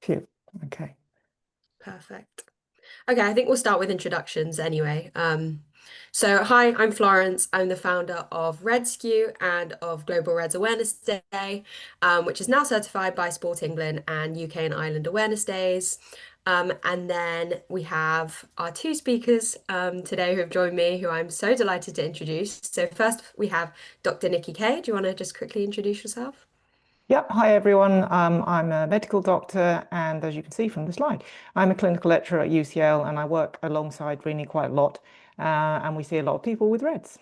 Phew. Okay. Perfect. Okay, I think we'll start with introductions anyway. So hi, I'm Florence. I'm the founder of RED-Scue and of Global Reds Awareness Day, which is now certified by Sport England and UK and Ireland Awareness Days. And then we have our two speakers today who have joined me, who I'm so delighted to introduce. So first we have Dr. Nicky Keay. Do you want to just quickly introduce yourself? Yep. Hi, everyone. I'm a medical doctor, and as you can see from the slide, I'm a clinical lecturer at UCL, and I work alongside Renee quite a lot. And we see a lot of people with REDS.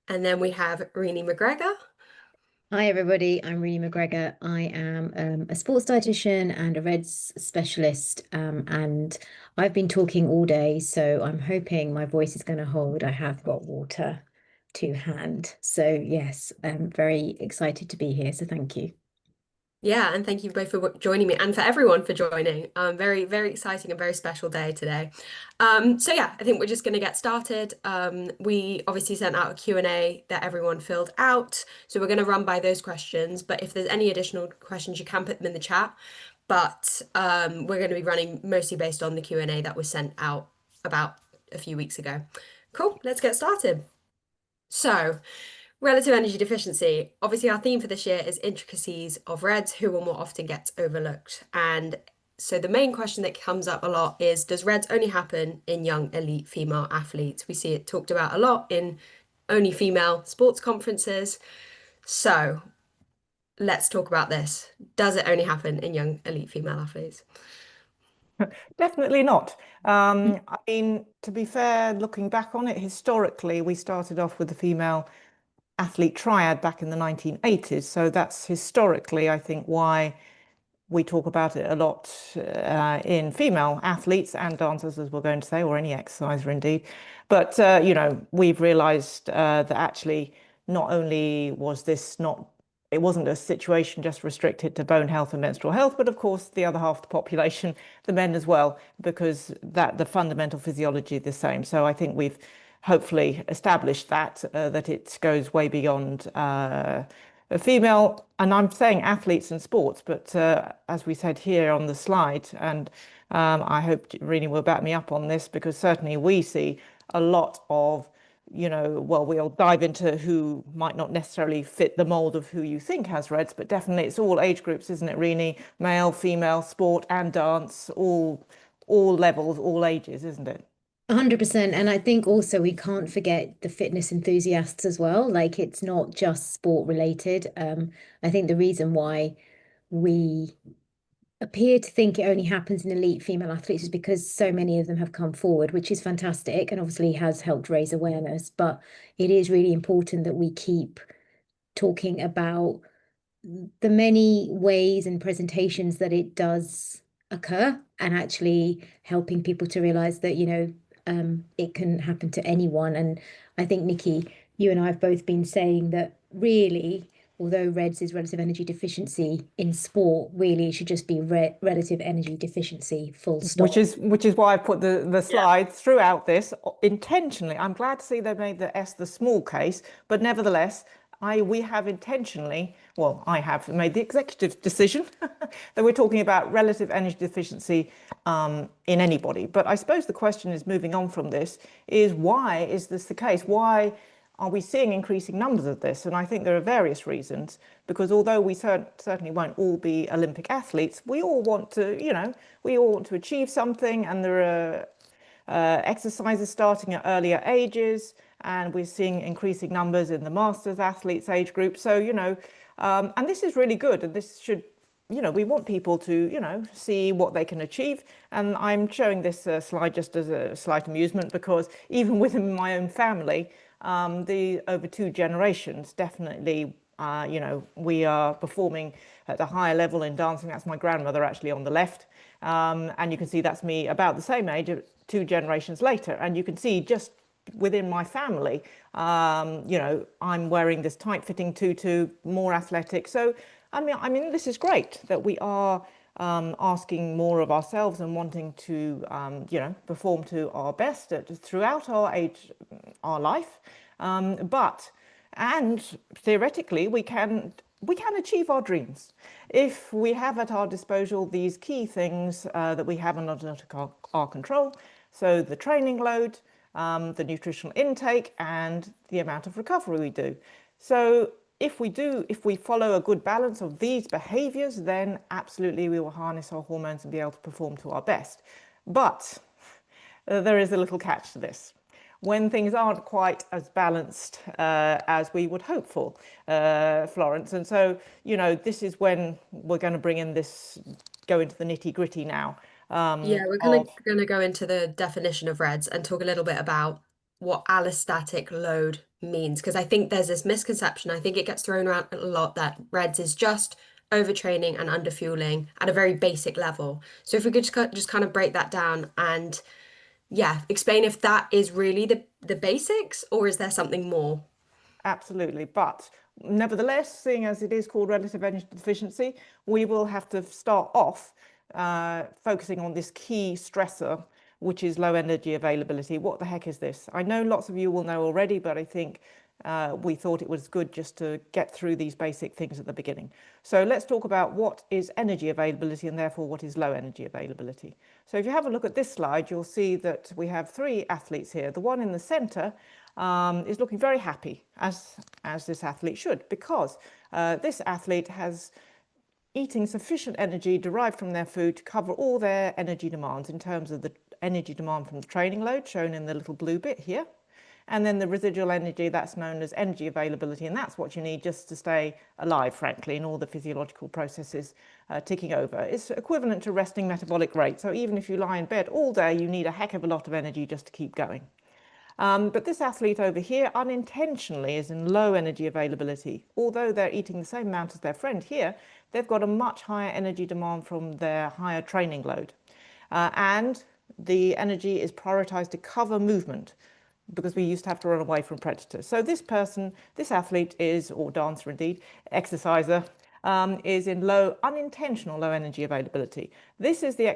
And then we have Renee McGregor. Hi everybody, I'm Renee McGregor. I am a sports dietitian and a REDS specialist, and I've been talking all day, so I'm hoping my voice is going to hold. I have got water to hand, so yes, I'm very excited to be here. So thank you. Yeah, and thank you both for joining me and for everyone for joining. Very, very exciting and very special day today. So yeah, I think we're just going to get started. We obviously sent out a Q&A that everyone filled out. So we're going to run by those questions, but if there's any additional questions, you can put them in the chat. But we're going to be running mostly based on the Q&A that was sent out about a few weeks ago. Cool, let's get started. So, relative energy deficiency. Obviously, our theme for this year is intricacies of REDS, who will more often get overlooked. And so the main question that comes up a lot is, does REDS only happen in young elite female athletes? We see it talked about a lot in only female sports conferences. So let's talk about this. Does it only happen in young elite female athletes? Definitely not. I mean, to be fair, looking back on it, historically, we started off with the female athlete triad back in the 1980s. So that's historically, I think, why we talk about it a lot in female athletes and dancers, as we're going to say, or any exerciser indeed. But, we've realized that actually not only was this not, it wasn't a situation just restricted to bone health and menstrual health, but of course the other half of the population, the men as well, because that the fundamental physiology is the same. So I think we've hopefully established that it goes way beyond a female, and I'm saying athletes and sports, but as we said here on the slide, and I hope Rini will back me up on this, because certainly we see a lot of, well, we'll dive into who might not necessarily fit the mold of who you think has REDS, but definitely it's all age groups, isn't it, Rini? Male, female, sport and dance, all levels, all ages, isn't it? 100%. And I think also we can't forget the fitness enthusiasts as well. Like it's not just sport related. I think the reason why we appear to think it only happens in elite female athletes is because so many of them have come forward, which is fantastic and obviously has helped raise awareness. But it is really important that we keep talking about the many ways and presentations that it does occur and actually helping people to realize that, it can happen to anyone. And I think, Nikki, you and I have both been saying that really, although REDS is relative energy deficiency in sport, really it should just be relative energy deficiency, full Which stop. is which is why I put the slide throughout this intentionally. I'm glad to see they made the S the small case, but nevertheless, we have intentionally, well, I have made the executive decision that we're talking about relative energy deficiency in anybody. But I suppose the question is, moving on from this, is why is this the case? Why are we seeing increasing numbers of this? And I think there are various reasons, because although we certainly won't all be Olympic athletes, we all want to, we all want to achieve something, and there are exercises starting at earlier ages, and we're seeing increasing numbers in the masters athletes age group. So, and this is really good, and this should, we want people to, see what they can achieve. And I'm showing this slide just as a slight amusement, because even within my own family, the over two generations, definitely, we are performing at a higher level in dancing. That's my grandmother actually on the left. And you can see that's me about the same age, two generations later. And you can see just within my family, I'm wearing this tight-fitting tutu, more athletic. So, I mean, this is great that we are asking more of ourselves and wanting to, perform to our best throughout our life. And theoretically, we can we can achieve our dreams if we have at our disposal these key things that we have under our control. So the training load, the nutritional intake, and the amount of recovery we do. So if we follow a good balance of these behaviors, then absolutely we will harness our hormones and be able to perform to our best. But there is a little catch to this. When things aren't quite as balanced as we would hope for, Florence. And so, you know, this is when we're going to bring in this, go into the nitty gritty now. Yeah, we're going to go into the definition of REDS and talk a little bit about what allostatic load means, because I think there's this misconception. I think it gets thrown around a lot that REDS is just overtraining and underfueling at a very basic level. So if we could just kind of break that down and yeah, explain if that is really the basics, or is there something more? Absolutely. But nevertheless, seeing as it is called relative energy deficiency, we will have to start off focusing on this key stressor, which is low energy availability. What the heck is this? I know lots of you will know already, but I think we thought it was good just to get through these basic things at the beginning. So let's talk about what is energy availability and therefore what is low energy availability. So if you have a look at this slide, you'll see that we have three athletes here. The one in the center is looking very happy, as this athlete should, because this athlete has eating sufficient energy derived from their food to cover all their energy demands in terms of the energy demand from the training load, shown in the little blue bit here. And then the residual energy, that's known as energy availability, and that's what you need just to stay alive, frankly, and all the physiological processes ticking over. It's equivalent to resting metabolic rate. So even if you lie in bed all day, you need a heck of a lot of energy just to keep going. But this athlete over here unintentionally is in low energy availability. Although they're eating the same amount as their friend here, they've got a much higher energy demand from their higher training load. And the energy is prioritized to cover movement, because we used to have to run away from predators. So this person, this athlete is, or dancer indeed, exerciser, is in unintentional low energy availability. This is the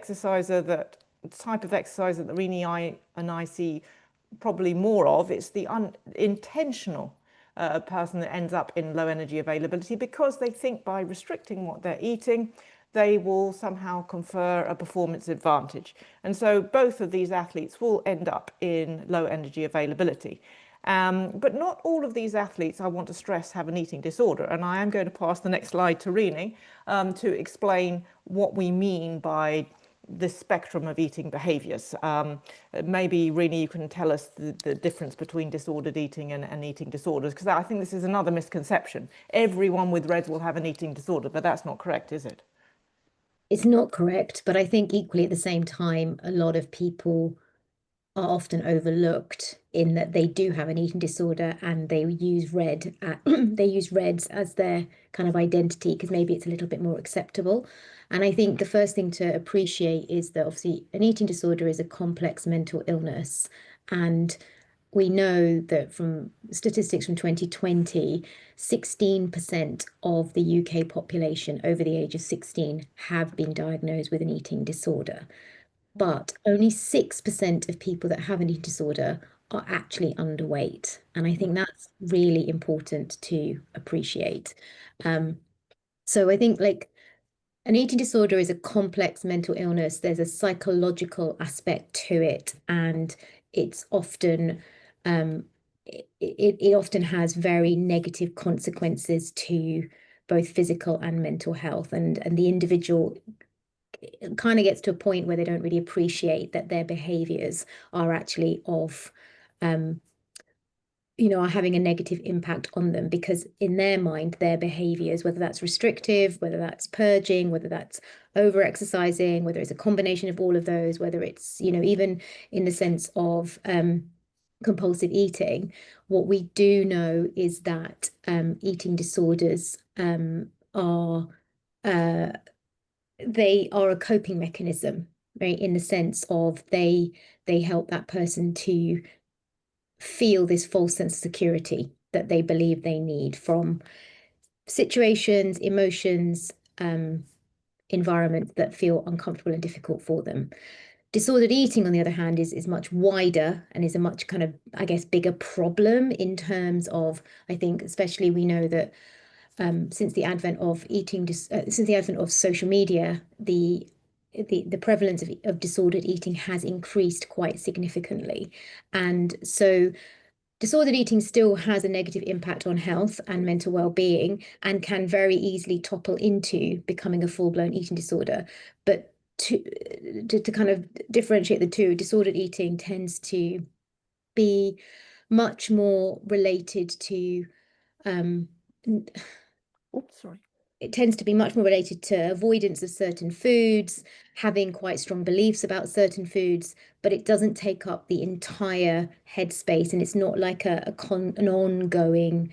type of exerciser that Renee and I see probably more of. It's the unintentional person that ends up in low energy availability, because they think by restricting what they're eating, they will somehow confer a performance advantage. And so both of these athletes will end up in low energy availability. But not all of these athletes, I want to stress, have an eating disorder. And I am going to pass the next slide to Renee to explain what we mean by the spectrum of eating behaviors. Maybe, Renee, you can tell us the difference between disordered eating and eating disorders, because I think this is another misconception. Everyone with REDS will have an eating disorder, but that's not correct, is it? It's not correct, but I think equally at the same time, a lot of people are often overlooked in that they do have an eating disorder and they use they use REDS as their kind of identity because maybe it's a little bit more acceptable. And I think the first thing to appreciate is that obviously an eating disorder is a complex mental illness. And we know that from statistics from 2020, 16% of the UK population over the age of 16 have been diagnosed with an eating disorder. But only 6% of people that have an eating disorder are actually underweight. And I think that's really important to appreciate. So I think like an eating disorder is a complex mental illness. There's a psychological aspect to it, and it's often it often has very negative consequences to both physical and mental health, and the individual kind of gets to a point where they don't really appreciate that their behaviors are actually are having a negative impact on them, because in their mind, their behaviors, whether that's restrictive, whether that's purging, whether that's over exercising, whether it's a combination of all of those, whether it's, even in the sense of compulsive eating, what we do know is that eating disorders are they are a coping mechanism, right? In the sense of they help that person to feel this false sense of security that they believe they need from situations, emotions, environments that feel uncomfortable and difficult for them. Disordered eating, on the other hand, is much wider and is a much kind of, I guess, bigger problem in terms of, I think, especially we know that since the advent of since the advent of social media, the prevalence of disordered eating has increased quite significantly. And so disordered eating still has a negative impact on health and mental well-being and can very easily topple into becoming a full-blown eating disorder. But to kind of differentiate the two, disordered eating tends to be much more related to Oops, sorry. it tends to be much more related to avoidance of certain foods, having quite strong beliefs about certain foods, but it doesn't take up the entire headspace, and it's not like an ongoing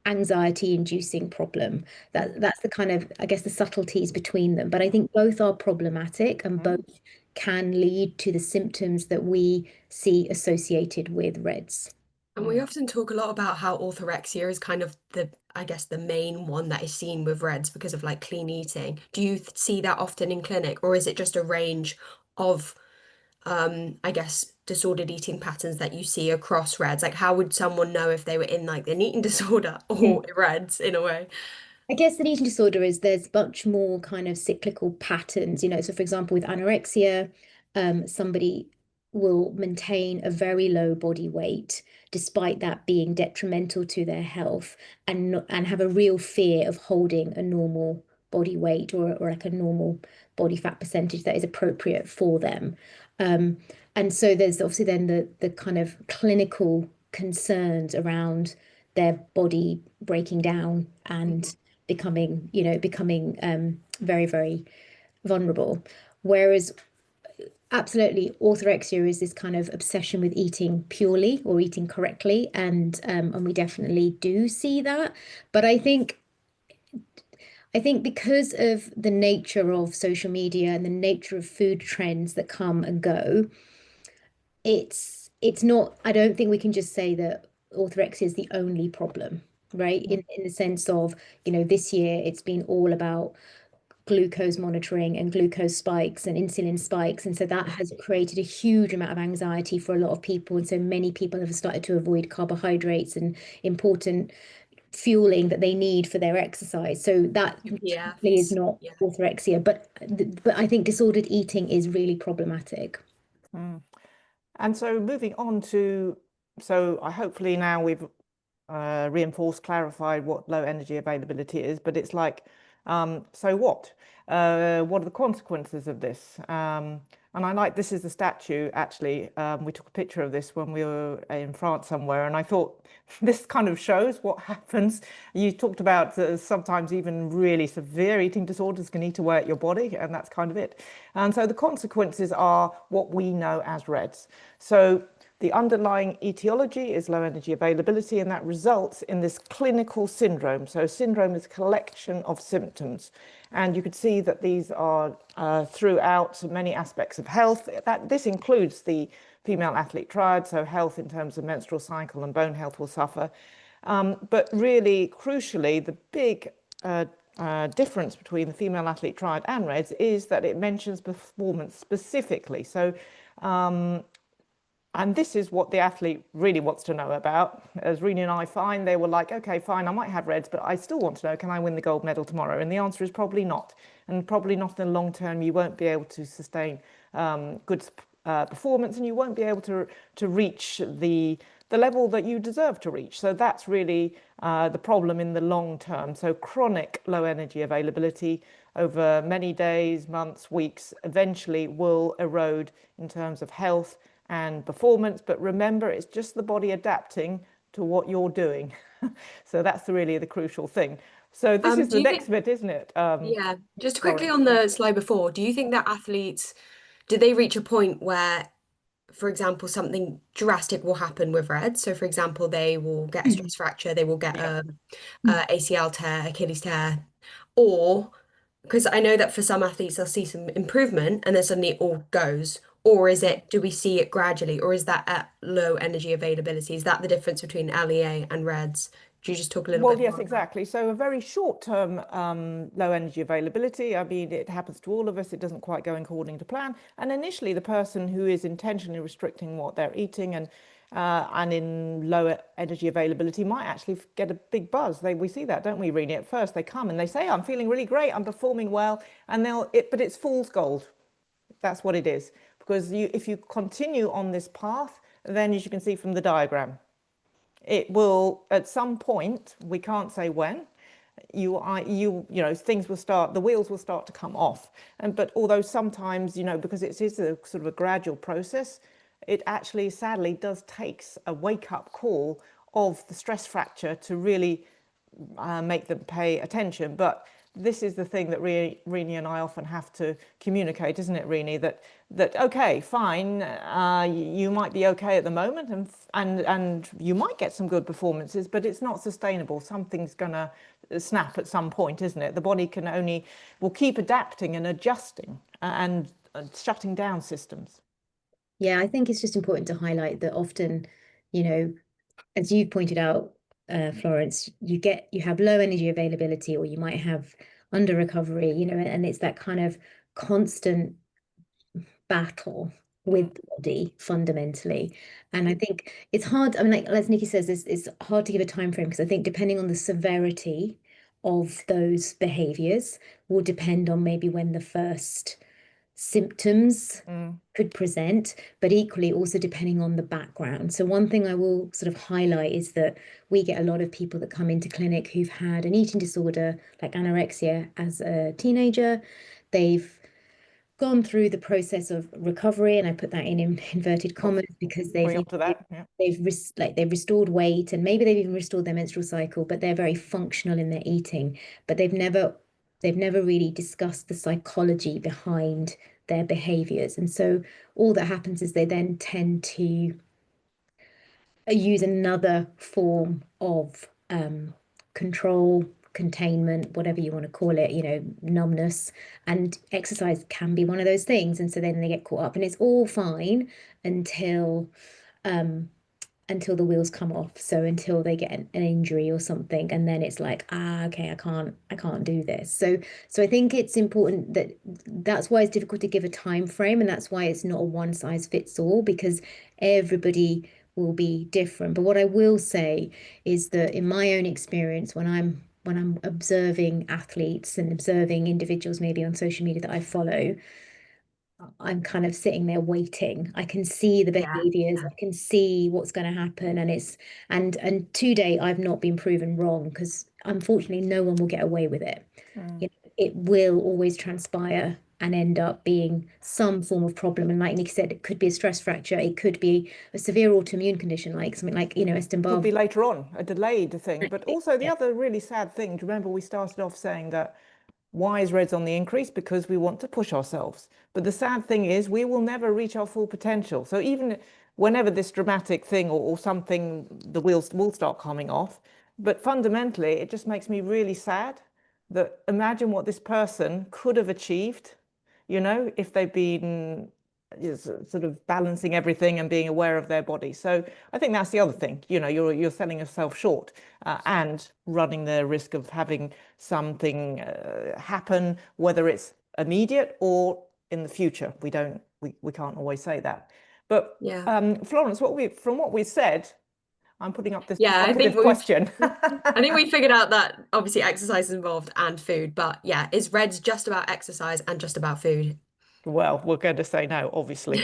anxiety-inducing problem. That's the kind of, I guess, the subtleties between them. But I think both are problematic and both can lead to the symptoms that we see associated with RED-S. And we often talk a lot about how orthorexia is kind of I guess, the main one that is seen with RED-S because of like clean eating. Do you see that often in clinic, or is it just a range of, I guess, disordered eating patterns that you see across RED-S? Like, how would someone know if they were in like an eating disorder or RED-S in a way? I guess an eating disorder is there's much more kind of cyclical patterns, you know. So for example, with anorexia, somebody will maintain a very low body weight despite that being detrimental to their health and have a real fear of holding a normal body weight or like a normal body fat percentage that is appropriate for them. And so there's obviously then the kind of clinical concerns around their body breaking down and becoming very, very vulnerable. Whereas absolutely orthorexia is this kind of obsession with eating purely or eating correctly, and we definitely do see that. But I think because of the nature of social media and the nature of food trends that come and go, it's not, I don't think we can just say that orthorexia is the only problem, right? In the sense of, this year it's been all about glucose monitoring and glucose spikes and insulin spikes. And so that has created a huge amount of anxiety for a lot of people. And so many people have started to avoid carbohydrates and important fueling that they need for their exercise. So that technically is not orthorexia, but I think disordered eating is really problematic. And so moving on to, so hopefully now we've reinforced, clarified what low energy availability is, but it's like, so what? What are the consequences of this? And I like, this is the statue, actually. We took a picture of this when we were in France somewhere, and I thought this kind of shows what happens. You talked about sometimes even really severe eating disorders can eat away at your body, and that's kind of it. And so the consequences are what we know as RED-S. So the underlying etiology is low energy availability, and that results in this clinical syndrome. So syndrome is a collection of symptoms. And you could see that these are throughout many aspects of health. This includes the female athlete triad, so health in terms of menstrual cycle and bone health will suffer. But really, crucially, the big difference between the female athlete triad and RED-S is that it mentions performance specifically. So and this is what the athlete really wants to know about. As Renee and I find, they were like, okay, fine, I might have RED-S, but I still want to know, can I win the gold medal tomorrow? And the answer is probably not. And probably not in the long term. You won't be able to sustain good performance, and you won't be able to reach the level that you deserve to reach. So that's really the problem in the long term. So chronic low energy availability over many days, months, weeks, eventually will erode in terms of health and performance. But remember, it's just the body adapting to what you're doing. So that's really the crucial thing. So this is the next bit, isn't it? Yeah, just quickly on the slide before, do you think that athletes, do they reach a point where, for example, something drastic will happen with RED? So for example, they will get a stress fracture, they will get a ACL tear, Achilles tear, or because I know that for some athletes they'll see some improvement and then suddenly it all goes. Or is it, do we see it gradually, or is that at low energy availability? Is that the difference between LEA and RED-S? Do you just talk a little bit more? Well, yes, exactly. So a very short-term low energy availability. I mean, it happens to all of us. It doesn't quite go according to plan. And initially, the person who is intentionally restricting what they're eating and in lower energy availability might actually get a big buzz. We see that, don't we, Renee? At first they come and they say, I'm feeling really great, I'm performing well, and but it's fool's gold. That's what it is. Because if you continue on this path, then as you can see from the diagram, it will, at some point, we can't say when, things will start, the wheels will start to come off. But although sometimes, because it is a sort of a gradual process, it actually sadly does takes a wake-up call of the stress fracture to really make them pay attention. But this is the thing that Renee and I often have to communicate, isn't it, Renee? That okay, fine, you might be okay at the moment, and you might get some good performances, but it's not sustainable. Something's gonna snap at some point, isn't it? The body will keep adapting and adjusting and shutting down systems. Yeah, I think it's just important to highlight that often, as you pointed out, Florence, you have low energy availability, or you might have under recovery, and it's that kind of constant battle with the body fundamentally. And I think it's hard. I mean, like as Nicky says, it's hard to give a time frame, because I think depending on the severity of those behaviors will depend on maybe when the first symptoms could present, but equally also depending on the background. So one thing I will sort of highlight is that we get a lot of people that come into clinic who've had an eating disorder like anorexia as a teenager. They've gone through the process of recovery, and I put that in inverted commas because they've restored weight, and maybe they've even restored their menstrual cycle, but they're very functional in their eating, but they've never really discussed the psychology behind their behaviors. And so all that happens is they then tend to use another form of control, containment, whatever you want to call it, numbness, and exercise can be one of those things. And so then they get caught up, and it's all fine until the wheels come off. So until they get an injury or something, and then it's like, okay, I can't do this. So I think it's important that's why it's difficult to give a time frame, and that's why it's not a one size fits all, because everybody will be different. But what I will say is that in my own experience, when I'm observing athletes and observing individuals maybe on social media that I follow, I'm kind of sitting there waiting. I can see the behaviors, I can see what's going to happen, and to date I've not been proven wrong, because unfortunately no one will get away with it. It will always transpire and end up being some form of problem. And like Nick said, it could be a stress fracture, it could be a severe autoimmune condition, like something like, Epstein-Barr. Could be later on, a delayed thing. But also the other really sad thing, do you remember we started off saying that why is RED-S on the increase? Because we want to push ourselves. But the sad thing is we will never reach our full potential. So even whenever this dramatic thing or something, the wheels will start coming off. But fundamentally, it just makes me really sad that imagine what this person could have achieved, if they've been sort of balancing everything and being aware of their body. So I think that's the other thing, you're selling yourself short and running the risk of having something happen, whether it's immediate or in the future. We can't always say that. But Florence, from what we said, I'm putting up this provocative question. I think we figured out that obviously exercise is involved and food, but yeah, is RED-S just about exercise and just about food? Well, we're going to say no, obviously.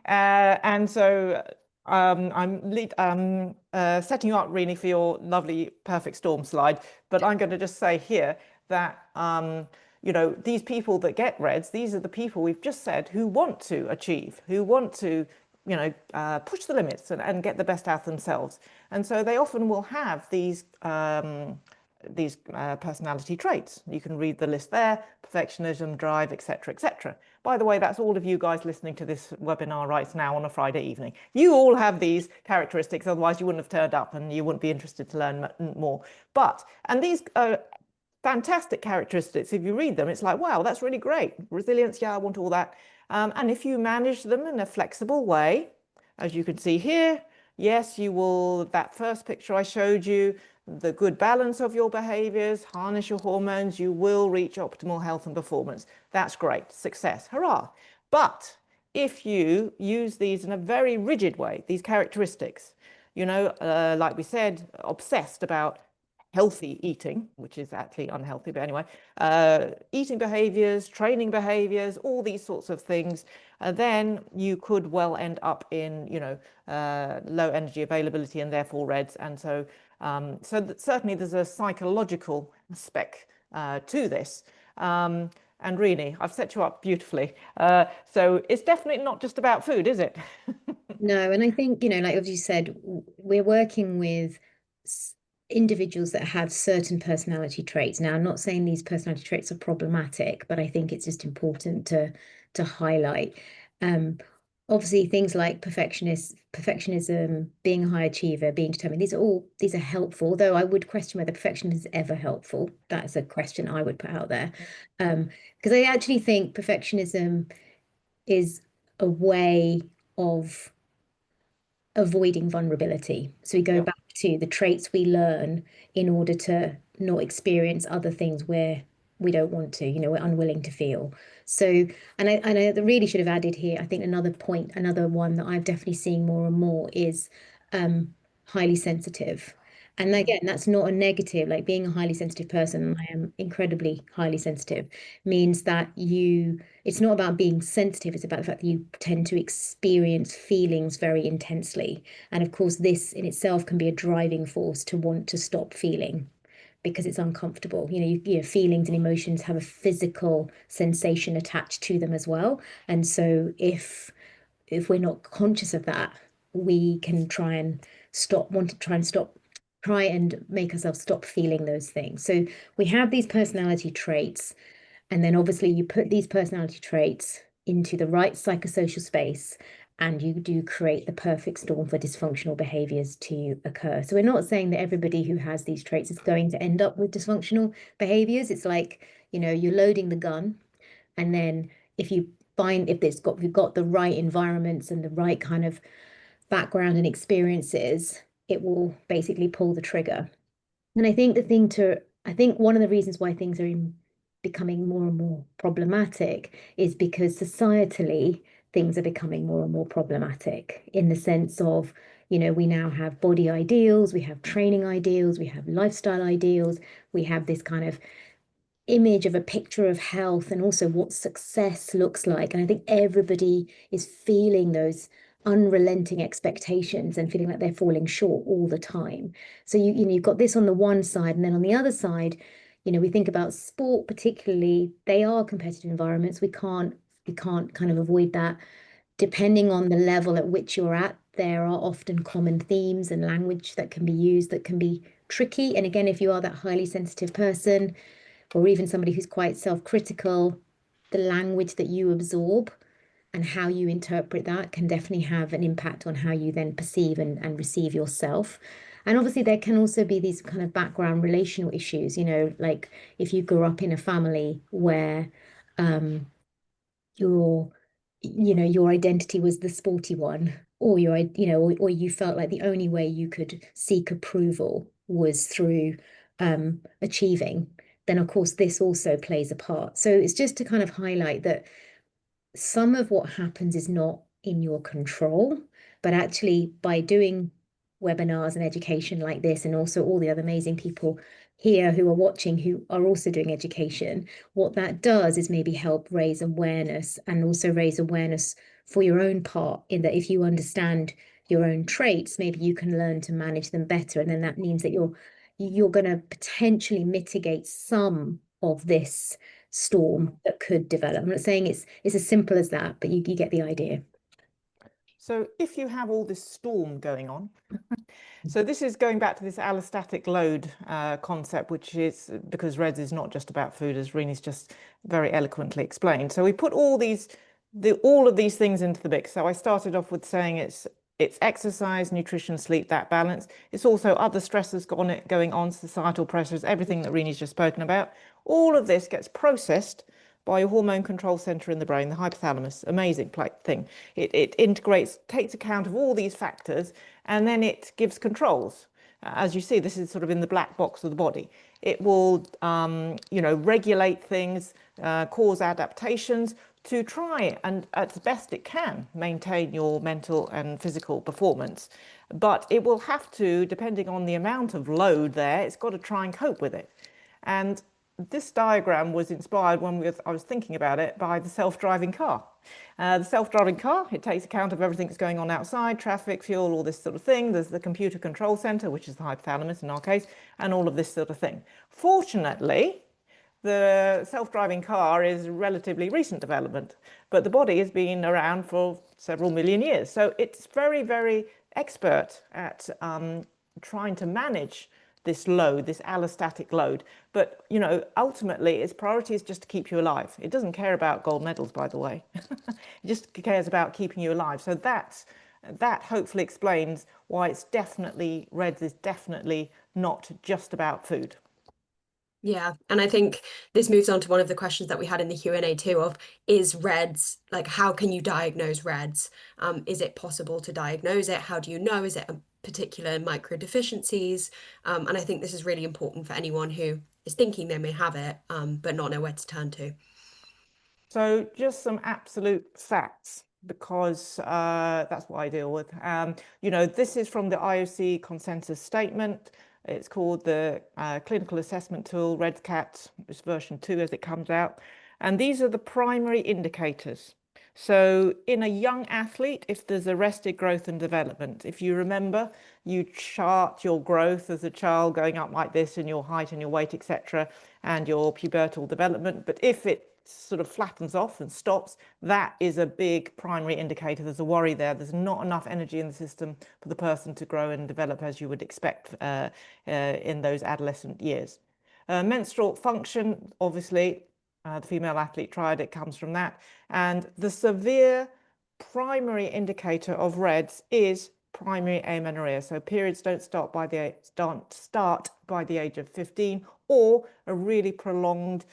And so I'm setting you up, Renee, for your lovely perfect storm slide. But I'm going to just say here that these people that get RED-S, these are the people we've just said who want to achieve, who want to push the limits and get the best out of themselves. And so they often will have these personality traits. You can read the list there: perfectionism, drive, etc., etc. By the way, that's all of you guys listening to this webinar right now on a Friday evening. You all have these characteristics, otherwise you wouldn't have turned up and you wouldn't be interested to learn more. And these fantastic characteristics, if you read them, it's like, wow, that's really great. Resilience, yeah, I want all that. And if you manage them in a flexible way, as you can see here, yes, you will, that first picture I showed you, the good balance of your behaviors, harness your hormones, you will reach optimal health and performance. That's great, success, hurrah. But if you use these in a very rigid way, these characteristics, like we said, obsessed about healthy eating, which is actually unhealthy, but anyway, eating behaviors, training behaviors, all these sorts of things, then you could well end up in, low energy availability and therefore REDs. And so, certainly there's a psychological aspect to this. And Renee, I've set you up beautifully. So it's definitely not just about food, is it? No, and I think, like as you said, we're working with individuals that have certain personality traits. Now, I'm not saying these personality traits are problematic, but I think it's just important to highlight. Obviously, things like perfectionism, being a high achiever, being determined, these are helpful, though I would question whether perfection is ever helpful. That's a question I would put out there. Because I actually think perfectionism is a way of avoiding vulnerability. So we go back to the traits we learn in order to not experience other things where we don't want to, we're unwilling to feel. So, and I really should have added here, I think another point, another one that I'm definitely seeing more and more is highly sensitive. And again, that's not a negative, like being a highly sensitive person, I am incredibly highly sensitive, means that it's not about being sensitive, it's about the fact that you tend to experience feelings very intensely. And of course, this in itself can be a driving force to want to stop feeling because it's uncomfortable. Feelings and emotions have a physical sensation attached to them as well. And so if we're not conscious of that, we can try and make ourselves stop feeling those things. So we have these personality traits, and then obviously you put these personality traits into the right psychosocial space, and you do create the perfect storm for dysfunctional behaviors to occur. So we're not saying that everybody who has these traits is going to end up with dysfunctional behaviors. It's like, you're loading the gun, and then if you've got the right environments and the right kind of background and experiences, it will basically pull the trigger. And I think one of the reasons why things are becoming more and more problematic is because societally things are becoming more and more problematic in the sense of, we now have body ideals, we have training ideals, we have lifestyle ideals, we have this kind of image of a picture of health and also what success looks like. And I think everybody is feeling those unrelenting expectations and feeling like they're falling short all the time. So you've got this on the one side, and then on the other side, we think about sport particularly, they are competitive environments. We can't kind of avoid that. Depending on the level at which you're at, there are often common themes and language that can be used that can be tricky. And again, if you are that highly sensitive person, or even somebody who's quite self-critical, the language that you absorb and how you interpret that can definitely have an impact on how you then perceive and receive yourself. And obviously there can also be these kind of background relational issues, like if you grew up in a family where your your identity was the sporty one, or or you felt like the only way you could seek approval was through achieving, then of course this also plays a part. So it's just to kind of highlight that some of what happens is not in your control, but actually by doing webinars and education like this, and also all the other amazing people here who are watching who are also doing education, what that does is maybe help raise awareness, and also raise awareness for your own part, in that if you understand your own traits, maybe you can learn to manage them better. And then that means that you're going to potentially mitigate some of this storm that could develop. I'm not saying it's as simple as that, but you get the idea. So if you have all this storm going on, so this is going back to this allostatic load concept, which is because REDS is not just about food, as Renee's just very eloquently explained. So we put all of these things into the mix. So I started off with saying it's exercise, nutrition, sleep, that balance. It's also other stresses going on, societal pressures, everything that Renee's just spoken about. All of this gets processed by a hormone control center in the brain, the hypothalamus. Amazing thing. It integrates, takes account of all these factors, and then it gives controls. as you see, this is sort of in the black box of the body. It will, you know, regulate things, cause adaptations to try and, as best it can, maintain your mental and physical performance. But it will have to, depending on the amount of load there, it's got to try and cope with it. And this diagram was inspired when I was thinking about it by the self-driving car. The self-driving car, it takes account of everything that's going on outside, traffic, fuel, all this sort of thing. There's the computer control center, which is the hypothalamus in our case, and all of this sort of thing. Fortunately, the self-driving car is relatively recent development, but the body has been around for several million years. So it's very, very expert at trying to manage this load, this allostatic load. But, you know, ultimately its priority is just to keep you alive. It doesn't care about gold medals, by the way. It just cares about keeping you alive. So that hopefully explains why it's definitely, RED is definitely not just about food. Yeah, and I think this moves on to one of the questions that we had in the Q&A too of, is REDs, like how can you diagnose REDs? Is it possible to diagnose it? How do you know? Is it a particular micro deficiencies? And I think this is really important for anyone who is thinking they may have it, but not know where to turn to. So just some absolute facts, because that's what I deal with. You know, this is from the IOC consensus statement. It's called the Clinical Assessment Tool, RED-CAT, it's version 2 as it comes out. And these are the primary indicators. So in a young athlete, if there's arrested growth and development, if you remember, you chart your growth as a child going up like this, and your height and your weight, etc., and your pubertal development. But if it sort of flattens off and stops, that is a big primary indicator. There's a worry there. There's not enough energy in the system for the person to grow and develop as you would expect in those adolescent years. Menstrual function, obviously, the female athlete triad, it comes from that. And the severe primary indicator of REDs is primary amenorrhea. So periods don't start by the age of 15, or a really prolonged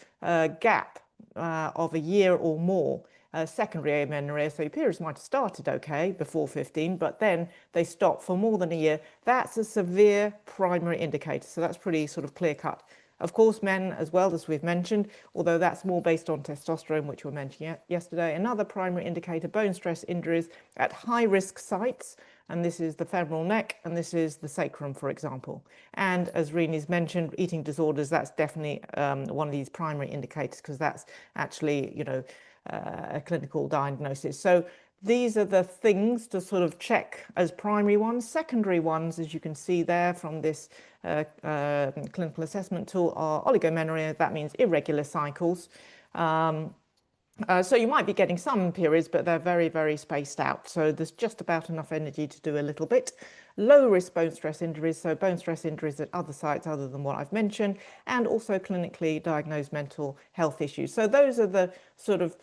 gap of a year or more. Secondary amenorrhea, so your periods might have started okay before 15, but then they stop for more than a year. That's a severe primary indicator, so that's pretty sort of clear cut. Of course, men as well, as we've mentioned, although that's more based on testosterone, which we mentioned yesterday. Another primary indicator, bone stress injuries at high-risk sites, and this is the femoral neck, and this is the sacrum, for example. And as Renee's mentioned, eating disorders, that's definitely one of these primary indicators, because that's actually, you know, a clinical diagnosis. So these are the things to sort of check as primary ones. Secondary ones, as you can see there from this clinical assessment tool, are oligomenorrhea. That means irregular cycles. So you might be getting some periods, but they're very, very spaced out. So there's just about enough energy to do a little bit. Low risk bone stress injuries, so bone stress injuries at other sites other than what I've mentioned, and also clinically diagnosed mental health issues. So those are the sort of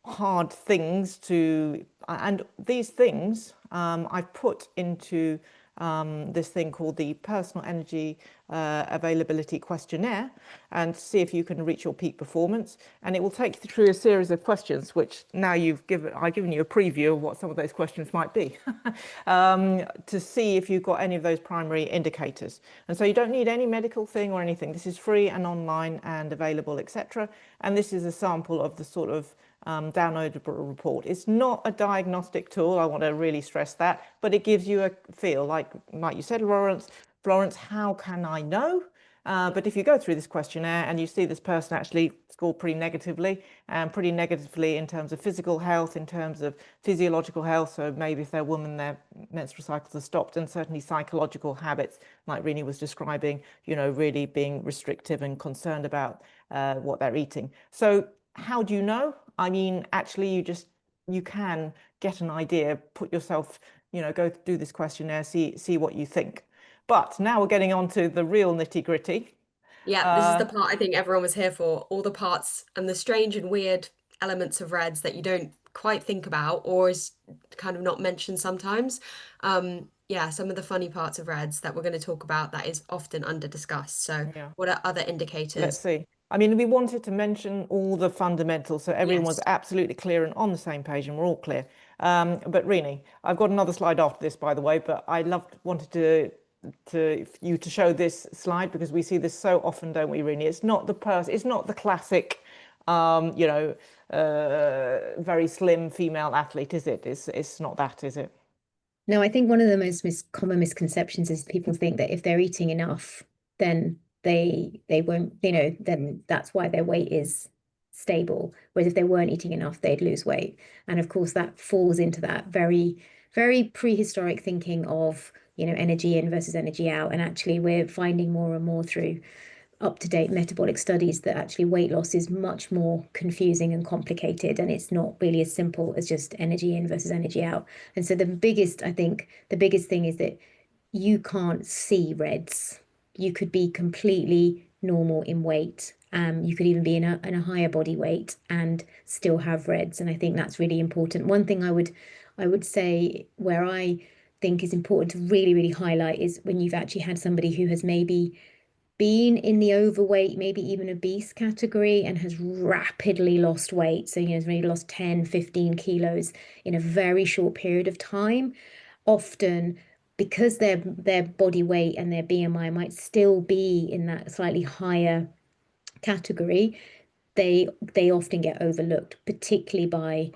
hard things to, and these things I've put into this thing called the Personal Energy Availability Questionnaire, and see if you can reach your peak performance. And it will take you through a series of questions, which now I've given you a preview of what some of those questions might be, to see if you've got any of those primary indicators. And so you don't need any medical thing or anything. This is free and online and available, etc. And this is a sample of the sort of downloadable report. It's not a diagnostic tool, I want to really stress that, but it gives you a feel, like you said, Florence, how can I know? But if you go through this questionnaire and you see this person actually scored pretty negatively, and pretty negatively in terms of physical health, in terms of physiological health, so maybe if they're a woman, their menstrual cycles are stopped, and certainly psychological habits, like Renee was describing, you know, really being restrictive and concerned about what they're eating. So how do you know? I mean, actually, you can get an idea, put yourself, you know, go do this questionnaire, see what you think. But now we're getting on to the real nitty-gritty. Yeah, this is the part I think everyone was here for, all the parts and the strange and weird elements of REDs that you don't quite think about, or is kind of not mentioned sometimes. Yeah, some of the funny parts of REDs that we're going to talk about that is often under discussed. So Yeah. what are other indicators? Let's see. I mean, we wanted to mention all the fundamentals, so everyone was absolutely clear and on the same page, and we're all clear. But Renee, I've got another slide after this, by the way, but I wanted to you to show this slide, because we see this so often, don't we, Rini? It's not the person, it's not the classic, you know, very slim female athlete, is it? It's not that, is it? No, I think one of the most common misconceptions is people think that if they're eating enough, then they won't, you know, then that's why their weight is stable. Whereas if they weren't eating enough, they'd lose weight. And of course, that falls into that very, very prehistoric thinking of, you know, energy in versus energy out. And actually, we're finding more and more through up-to-date metabolic studies that actually weight loss is much more confusing and complicated, and it's not really as simple as just energy in versus energy out. And so I think the biggest thing is that you can't see REDs. You could be completely normal in weight. You could even be in a higher body weight and still have REDs. And I think that's really important. One thing I would say where I think is important to really, really highlight is when you've actually had somebody who has maybe been in the overweight, maybe even obese category, and has rapidly lost weight. So, you know, has maybe lost 10, 15 kilos in a very short period of time. Often, because their body weight and their BMI might still be in that slightly higher category, they often get overlooked, particularly by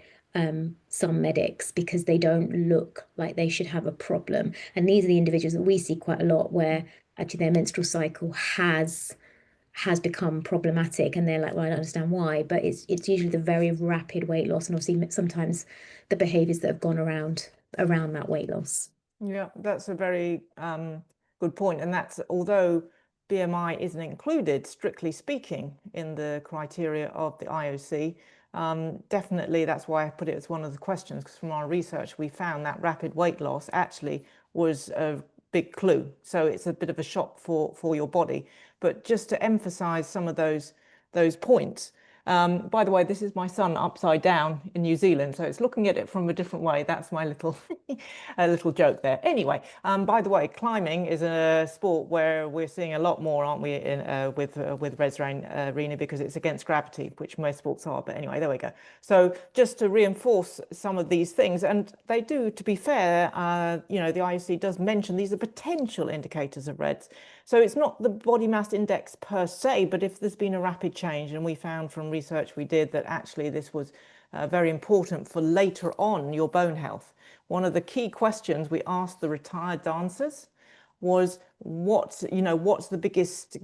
some medics, because they don't look like they should have a problem. And these are the individuals that we see quite a lot where actually their menstrual cycle has become problematic, and they're like, well, I don't understand why, but it's usually the very rapid weight loss, and obviously sometimes the behaviors that have gone around that weight loss. Yeah, that's a very good point. And that's, although BMI isn't included, strictly speaking, in the criteria of the IOC, definitely that's why I put it as one of the questions, because from our research, we found that rapid weight loss actually was a big clue. So it's a bit of a shock for your body. But just to emphasize some of those points, by the way, this is my sun upside down in New Zealand, so it's looking at it from a different way. That's my little a little joke there. Anyway, by the way, climbing is a sport where we're seeing a lot more, aren't we, with Rena, because it's against gravity, which most sports are. But anyway, there we go. So just to reinforce some of these things, and they do, to be fair, you know, the IOC does mention these are potential indicators of REDs. So it's not the body mass index per se, but if there's been a rapid change, and we found from research we did that actually this was very important for later on your bone health. One of the key questions we asked the retired dancers was what's the biggest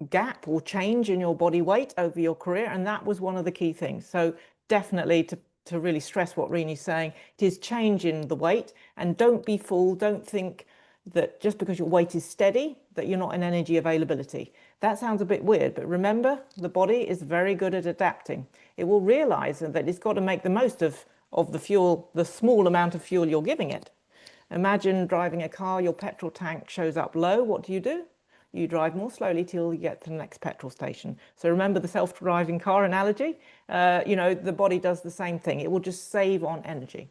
gap or change in your body weight over your career, and that was one of the key things. So definitely to really stress what Reni's saying, it is change in the weight, and don't be fooled. Don't think that just because your weight is steady, that you're not in energy availability. That sounds a bit weird, but remember, the body is very good at adapting. It will realize that it's got to make the most of the fuel, the small amount of fuel you're giving it. Imagine driving a car, your petrol tank shows up low. What do? You drive more slowly till you get to the next petrol station. So remember the self-driving car analogy? You know, the body does the same thing. It will just save on energy.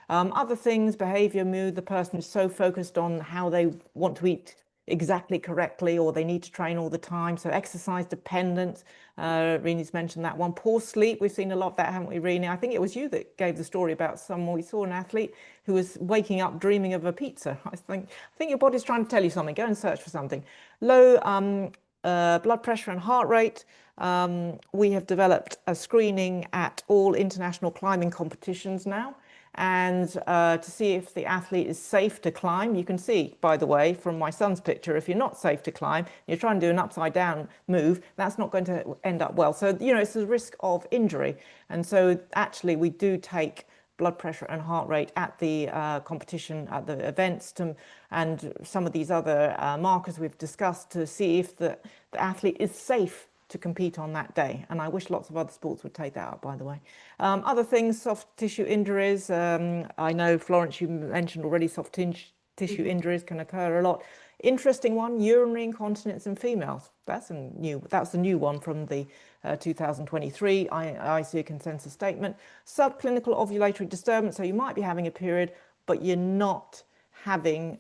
Other things, behavior, mood, the person is so focused on how they want to eat exactly correctly, or they need to train all the time. So exercise dependence, Reni's mentioned that one. Poor sleep, we've seen a lot of that, haven't we, Reni? I think it was you that gave the story about someone, we saw an athlete who was waking up dreaming of a pizza. I think your body's trying to tell you something. Go and search for something. Low blood pressure and heart rate. We have developed a screening at all international climbing competitions now, and to see if the athlete is safe to climb. You can see, by the way, from my son's picture, if you're not safe to climb, you're trying to do an upside down move, that's not going to end up well. So, you know, it's a risk of injury. And so actually we do take blood pressure and heart rate at the competition, at the events, and some of these other markers we've discussed, to see if the athlete is safe to compete on that day. And I wish lots of other sports would take that up, by the way. Other things, soft tissue injuries. I know, Florence, you mentioned already soft tissue injuries can occur a lot. Interesting one, urinary incontinence in females. That's the new one from the 2023 ICU consensus statement. Subclinical ovulatory disturbance. So you might be having a period, but you're not having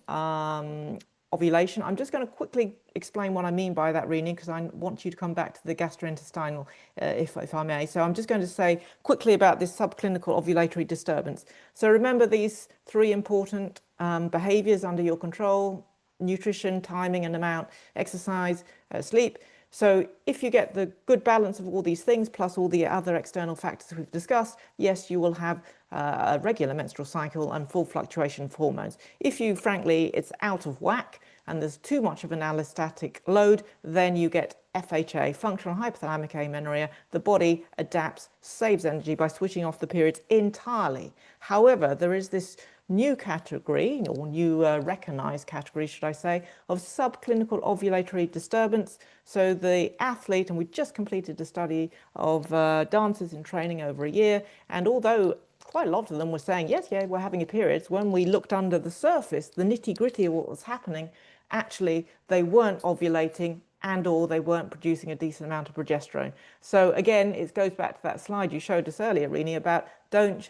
ovulation. I'm just going to quickly explain what I mean by that, Reni, because I want you to come back to the gastrointestinal, if I may. So I'm just going to say quickly about this subclinical ovulatory disturbance. So remember these three important behaviors under your control: nutrition, timing and amount, exercise, sleep. So if you get the good balance of all these things, plus all the other external factors we've discussed, yes, you will have a regular menstrual cycle and full fluctuation of hormones. If you, frankly, it's out of whack and there's too much of an allostatic load, then you get FHA, functional hypothalamic amenorrhea. The body adapts, saves energy by switching off the periods entirely. However, there is this new category, or new recognized category, should I say, of subclinical ovulatory disturbance. So the athlete, and we just completed a study of dancers in training over a year, and although quite a lot of them were saying, yes, yeah, we're having a period, when we looked under the surface, the nitty-gritty of what was happening, actually they weren't ovulating and or they weren't producing a decent amount of progesterone. So again, it goes back to that slide you showed us earlier, Renee, about don't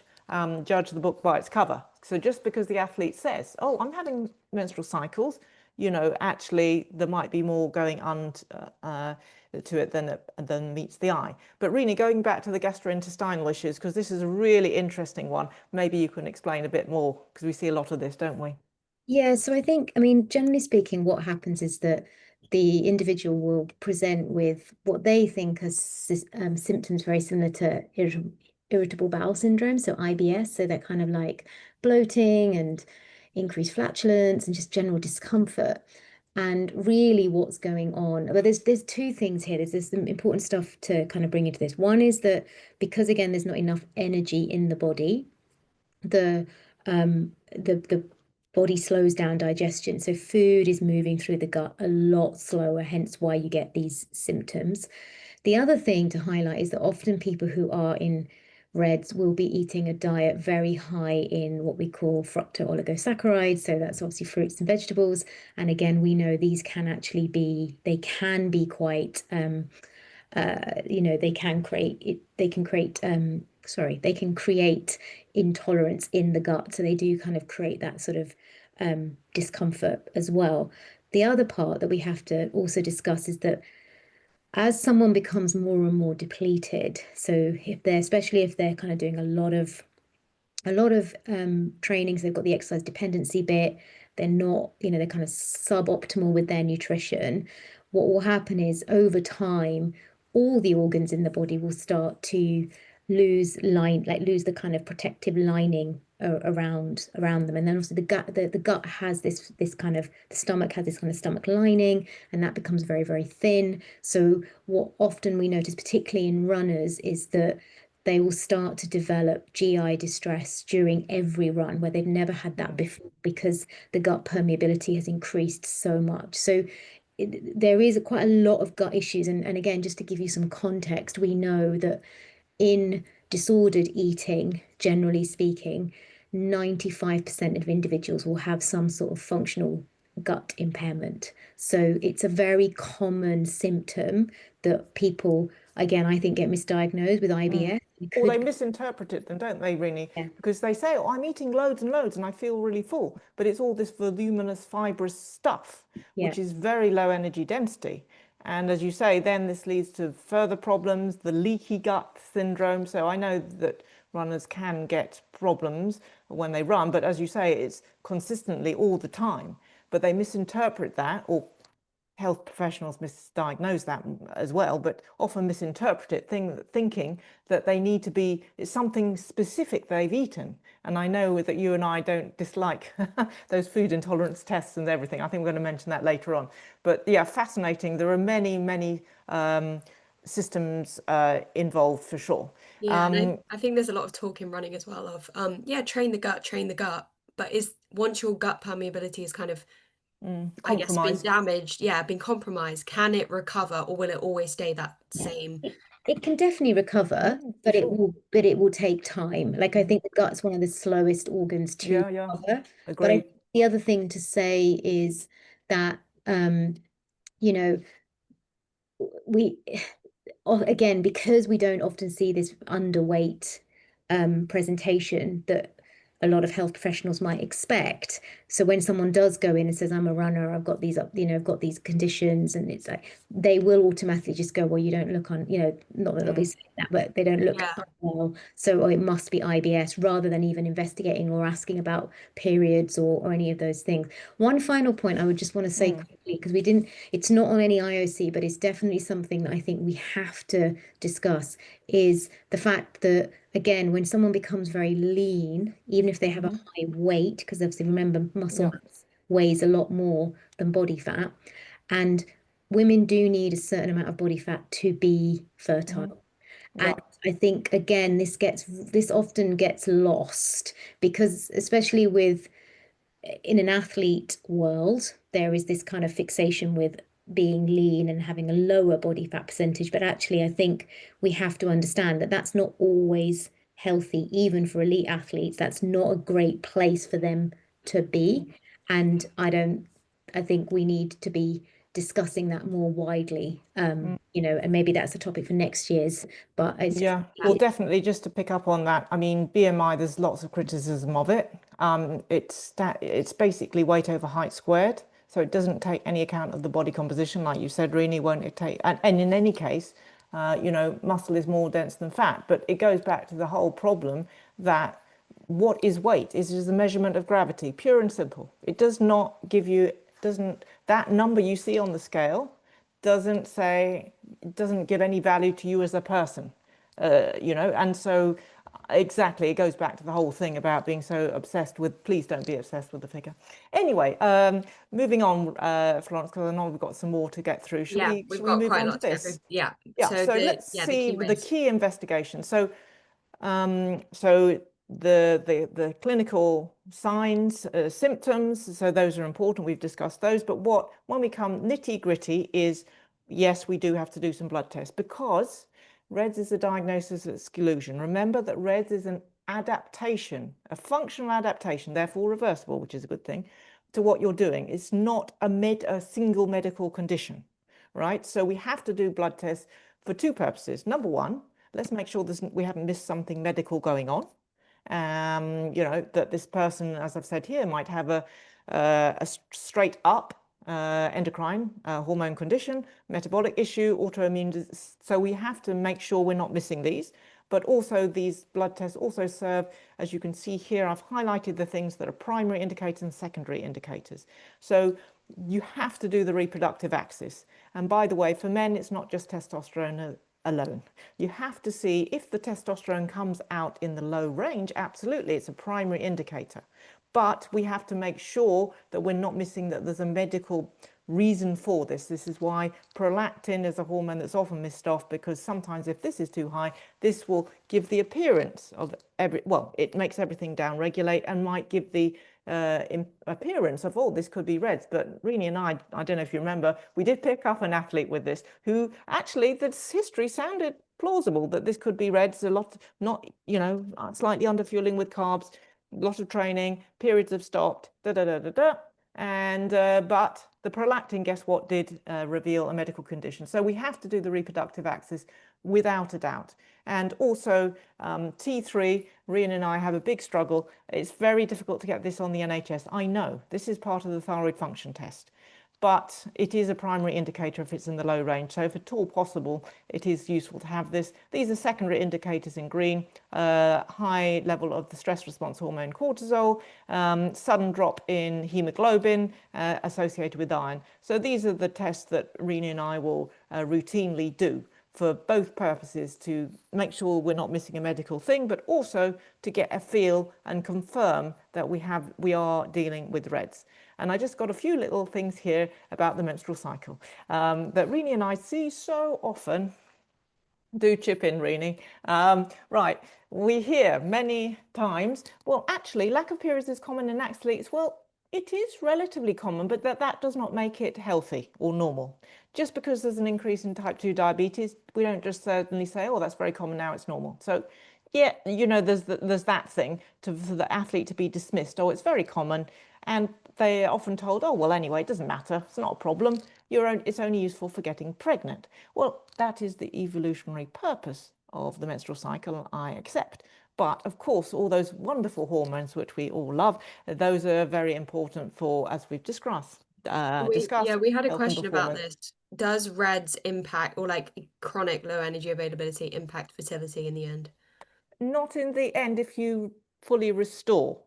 judge the book by its cover. So just because the athlete says, oh, I'm having menstrual cycles, you know, actually there might be more going on to it than meets the eye. But Renee, going back to the gastrointestinal issues, because this is a really interesting one, maybe you can explain a bit more, because we see a lot of this, don't we? Yeah, so I think, I mean, generally speaking, what happens is that the individual will present with what they think are symptoms very similar to irritable bowel syndrome, so IBS. So they're kind of like bloating and increased flatulence and just general discomfort. And really what's going on, well, there's two things here. There's some important stuff to kind of bring into this. One is that because again, there's not enough energy in the body, the body slows down digestion. So food is moving through the gut a lot slower, hence why you get these symptoms. The other thing to highlight is that often people who are in RED-S will be eating a diet very high in what we call fructooligosaccharides. So that's obviously fruits and vegetables. And again, we know these can actually be, they can be quite, you know, they can create, they can create intolerance in the gut. So they do kind of create that sort of discomfort as well. The other part that we have to also discuss is that as someone becomes more and more depleted, so if they're, especially if they're kind of doing a lot of trainings, they've got the exercise dependency bit, they're not, you know, they're kind of suboptimal with their nutrition. What will happen is over time, all the organs in the body will start to lose lose the kind of protective lining around them. And then also the gut has this kind of, the stomach has this kind of stomach lining, and that becomes very, very thin. So what often we notice, particularly in runners, is that they will start to develop GI distress during every run where they've never had that before because the gut permeability has increased so much. So there is quite a lot of gut issues. And again, just to give you some context, we know that in disordered eating, generally speaking, 95% of individuals will have some sort of functional gut impairment. So it's a very common symptom that people, again, I think get misdiagnosed with IBS. Or they misinterpret it then, don't they, Rini? Yeah. Because they say, oh, I'm eating loads and loads and I feel really full. But it's all this voluminous, fibrous stuff, which is very low energy density. And as you say, then this leads to further problems, the leaky gut syndrome. So I know that runners can get problems when they run, but as you say, it's consistently all the time. But they misinterpret that, or health professionals misdiagnose that as well, but often misinterpret it, thinking that they need to be, it's something specific they've eaten. And I know that you and I don't dislike those food intolerance tests and everything. I think we're going to mention that later on. But yeah, fascinating. There are many, many systems involved for sure. Yeah, and I think there's a lot of talk in running as well of, yeah, train the gut. But is once your gut permeability is kind of, I guess, been damaged, been compromised, can it recover, or will it always stay that same? It can definitely recover, but it will take time. Like I think the gut's one of the slowest organs to recover. Agreed. But the other thing to say is that you know, we again, because we don't often see this underweight presentation that a lot of health professionals might expect, So when someone does go in and says, I'm a runner, I've got these I've got these conditions, and it's like they will automatically just go, well, you don't look on, not that they'll be saying that, but they don't look Yeah. well. So it must be IBS, rather than even investigating or asking about periods or any of those things. One final point I would just want to say quickly, because it's not on any IOC, but it's definitely something that I think we have to discuss, is the fact that, again, when someone becomes very lean, even if they have a high weight, because obviously remember, muscle mass weighs a lot more than body fat, and women do need a certain amount of body fat to be fertile. And I think, again, this often gets lost, because especially in an athlete world, there is this kind of fixation with being lean and having a lower body fat percentage. But actually, I think we have to understand that that's not always healthy, even for elite athletes. That's not a great place for them to be. And I think we need to be discussing that more widely, and maybe that's a topic for next year's, but well, definitely, just to pick up on that, I mean, BMI, there's lots of criticism of it. It's basically weight over height squared, so it doesn't take any account of the body composition, like you said, Rini, won't it take? And in any case, muscle is more dense than fat, but it goes back to the whole problem that what is weight? It is a measurement of gravity, pure and simple. It does not give you, that number you see on the scale doesn't give any value to you as a person, and so exactly, it goes back to the whole thing about being so obsessed with, please don't be obsessed with the figure. Anyway, moving on, Florence, because I know we've got some more to get through. Should we move on to this? Yeah. So let's see the key investigation. So the clinical signs, symptoms, so those are important. We've discussed those. But when we come nitty-gritty is, yes, we do have to do some blood tests, because RED-S is a diagnosis of exclusion. Remember that RED-S is an adaptation, a functional adaptation, therefore reversible, which is a good thing, to what you're doing. It's not a single medical condition, right? So we have to do blood tests for two purposes. Number one, let's make sure we haven't missed something medical going on. That this person, as I've said here, might have a straight up endocrine hormone condition, metabolic issue, autoimmune. So we have to make sure we're not missing these. But also these blood tests also serve, as you can see here, I've highlighted the things that are primary indicators and secondary indicators. So you have to do the reproductive axis. And by the way, for men, it's not just testosterone alone. You have to see if the testosterone comes out in the low range. Absolutely, it's a primary indicator. But we have to make sure that we're not missing, that there's a medical reason for this. This is why prolactin is a hormone that's often missed off, because sometimes if this is too high, this will give the appearance of it makes everything downregulate and might give the appearance of, oh, this could be RED-S. But Rini and I don't know if you remember, we did pick up an athlete with this who actually, this history sounded plausible that this could be RED-S, a lot, not, slightly underfueling with carbs, a lot of training, periods have stopped, and but the prolactin, guess what, did reveal a medical condition. So we have to do the reproductive axis without a doubt. And also T3, Rian and I have a big struggle. It's very difficult to get this on the NHS. I know this is part of the thyroid function test, but it is a primary indicator if it's in the low range. So if at all possible, it is useful to have this. These are secondary indicators in green: high level of the stress response hormone cortisol, sudden drop in hemoglobin associated with iron. So these are the tests that Rena and I will routinely do for both purposes, to make sure we're not missing a medical thing, but also to get a feel and confirm that we are dealing with RED-S. And I just got a few little things here about the menstrual cycle that Rini and I see so often. Do chip in, Rini. Right, we hear many times, well, actually, lack of periods is common in athletes. Well, it is relatively common, but that does not make it healthy or normal. Just because there's an increase in type 2 diabetes, we don't just suddenly say, oh, that's very common, now it's normal. So yeah, there's that thing for the athlete to be dismissed. Oh, it's very common. And they are often told, oh, well, anyway, it doesn't matter. It's not a problem. It's only useful for getting pregnant. Well, that is the evolutionary purpose of the menstrual cycle, I accept. But of course, all those wonderful hormones, which we all love, those are very important for, as we've discussed, we had a health and question about performance. this. Does REDS impact, or like chronic low energy availability impact fertility in the end? Not in the end if you fully restore.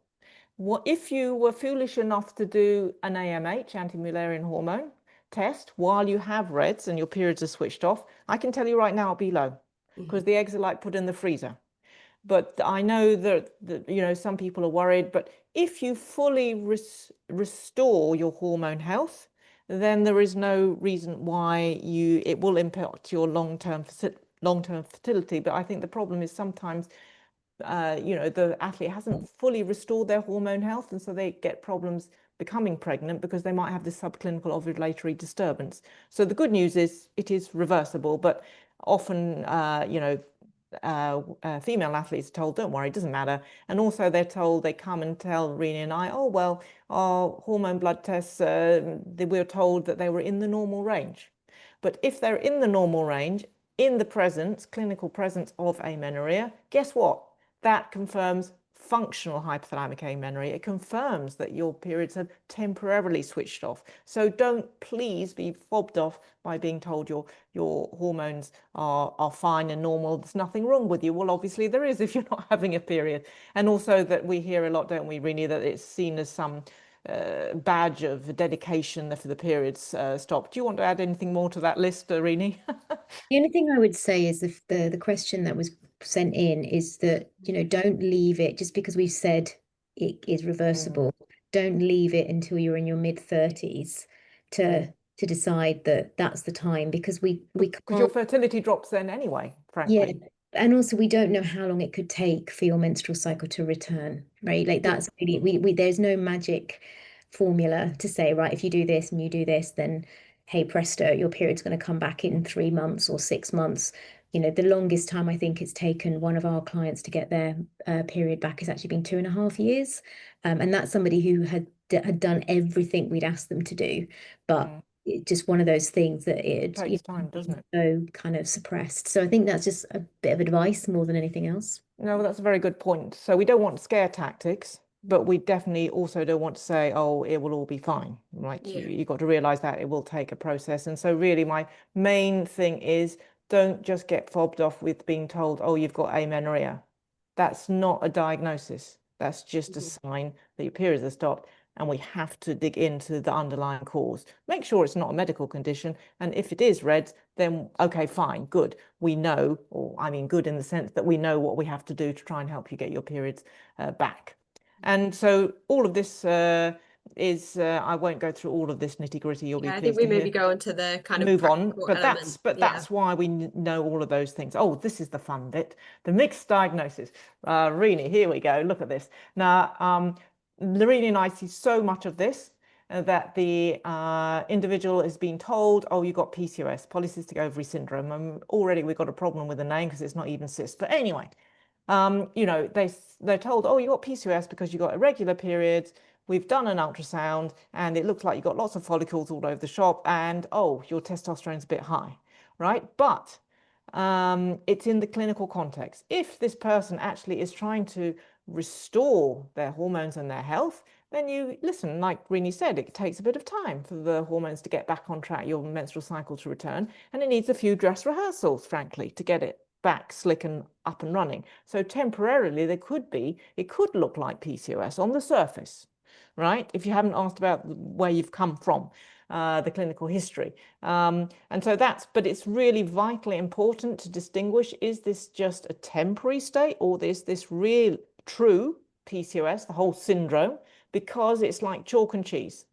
What if you were foolish enough to do an AMH, anti-Mullerian hormone test, while you have REDS and your periods are switched off? I can tell you right now it'll be low because the eggs are like put in the freezer. But I know that, you know, some people are worried, but if you fully restore your hormone health, then there is no reason why it will impact your long-term fertility. But I think the problem is sometimes you know, the athlete hasn't fully restored their hormone health, and so they get problems becoming pregnant because they might have this subclinical ovulatory disturbance. So the good news is it is reversible, but often, you know, female athletes are told, don't worry, it doesn't matter. And also they're told, they come and tell Renee and I, oh, well, our hormone blood tests, we were told that they were in the normal range. But if they're in the normal range, in the presence, clinical presence of amenorrhea, guess what? That confirms functional hypothalamic amenorrhea. It confirms that your periods have temporarily switched off. So don't please be fobbed off by being told your hormones are fine and normal. There's nothing wrong with you. Well, obviously there is if you're not having a period. And also that we hear a lot, don't we, Renee, that it's seen as some badge of dedication for the periods stop. Do you want to add anything more to that list, Renee? The only thing I would say is the question that was sent in is that, you know, don't leave it just because we've said it is reversible. Don't leave it until you're in your mid-30s to decide that that's the time, because we because can't, your fertility drops then anyway, frankly. yeah. And also we don't know how long it could take for your menstrual cycle to return, right? Like that's really, there's no magic formula to say, right, if you do this and you do this, then hey presto, your period's going to come back in 3 months or 6 months. You know, the longest time I think it's taken one of our clients to get their period back has actually been 2.5 years. And that's somebody who had done everything we'd asked them to do. But it's just one of those things that it takes time, doesn't it? So kind of suppressed. So I think that's just a bit of advice more than anything else. No, that's a very good point. So we don't want scare tactics, but we definitely also don't want to say, oh, it will all be fine. Right? You've got to realize that it will take a process. And so really my main thing is don't just get fobbed off with being told, oh, you've got amenorrhea. That's not a diagnosis. That's just a sign that your periods are stopped. And we have to dig into the underlying cause. Make sure it's not a medical condition. And if it is REDS, then okay, fine, good. We know, or I mean good in the sense that we know what we have to do to try and help you get your periods back. And so all of this I won't go through all of this nitty gritty. You'll be pleased I think we to maybe hear. go into the kind of Move on, but element. that's why we know all of those things. Oh, this is the fun bit, the mixed diagnosis. Renee, here we go. Look at this. Now, Renee and I see so much of this that the individual is being told, oh, you got PCOS, polycystic ovary syndrome. And already we've got a problem with the name because it's not even cyst. But anyway, you know, they're told, oh, you got PCOS because you got irregular periods. We've done an ultrasound and it looks like you've got lots of follicles all over the shop and, oh, your testosterone's a bit high, right? But it's in the clinical context. If this person actually is trying to restore their hormones and their health, then you listen, like Renee said, it takes a bit of time for the hormones to get back on track, your menstrual cycle to return, and it needs a few dress rehearsals, frankly, to get it back slick and up and running. So temporarily it could look like PCOS on the surface, right? If you haven't asked about where you've come from, the clinical history. And so but it's really vitally important to distinguish, is this just a temporary state or is this real, true PCOS, the whole syndrome? Because it's like chalk and cheese.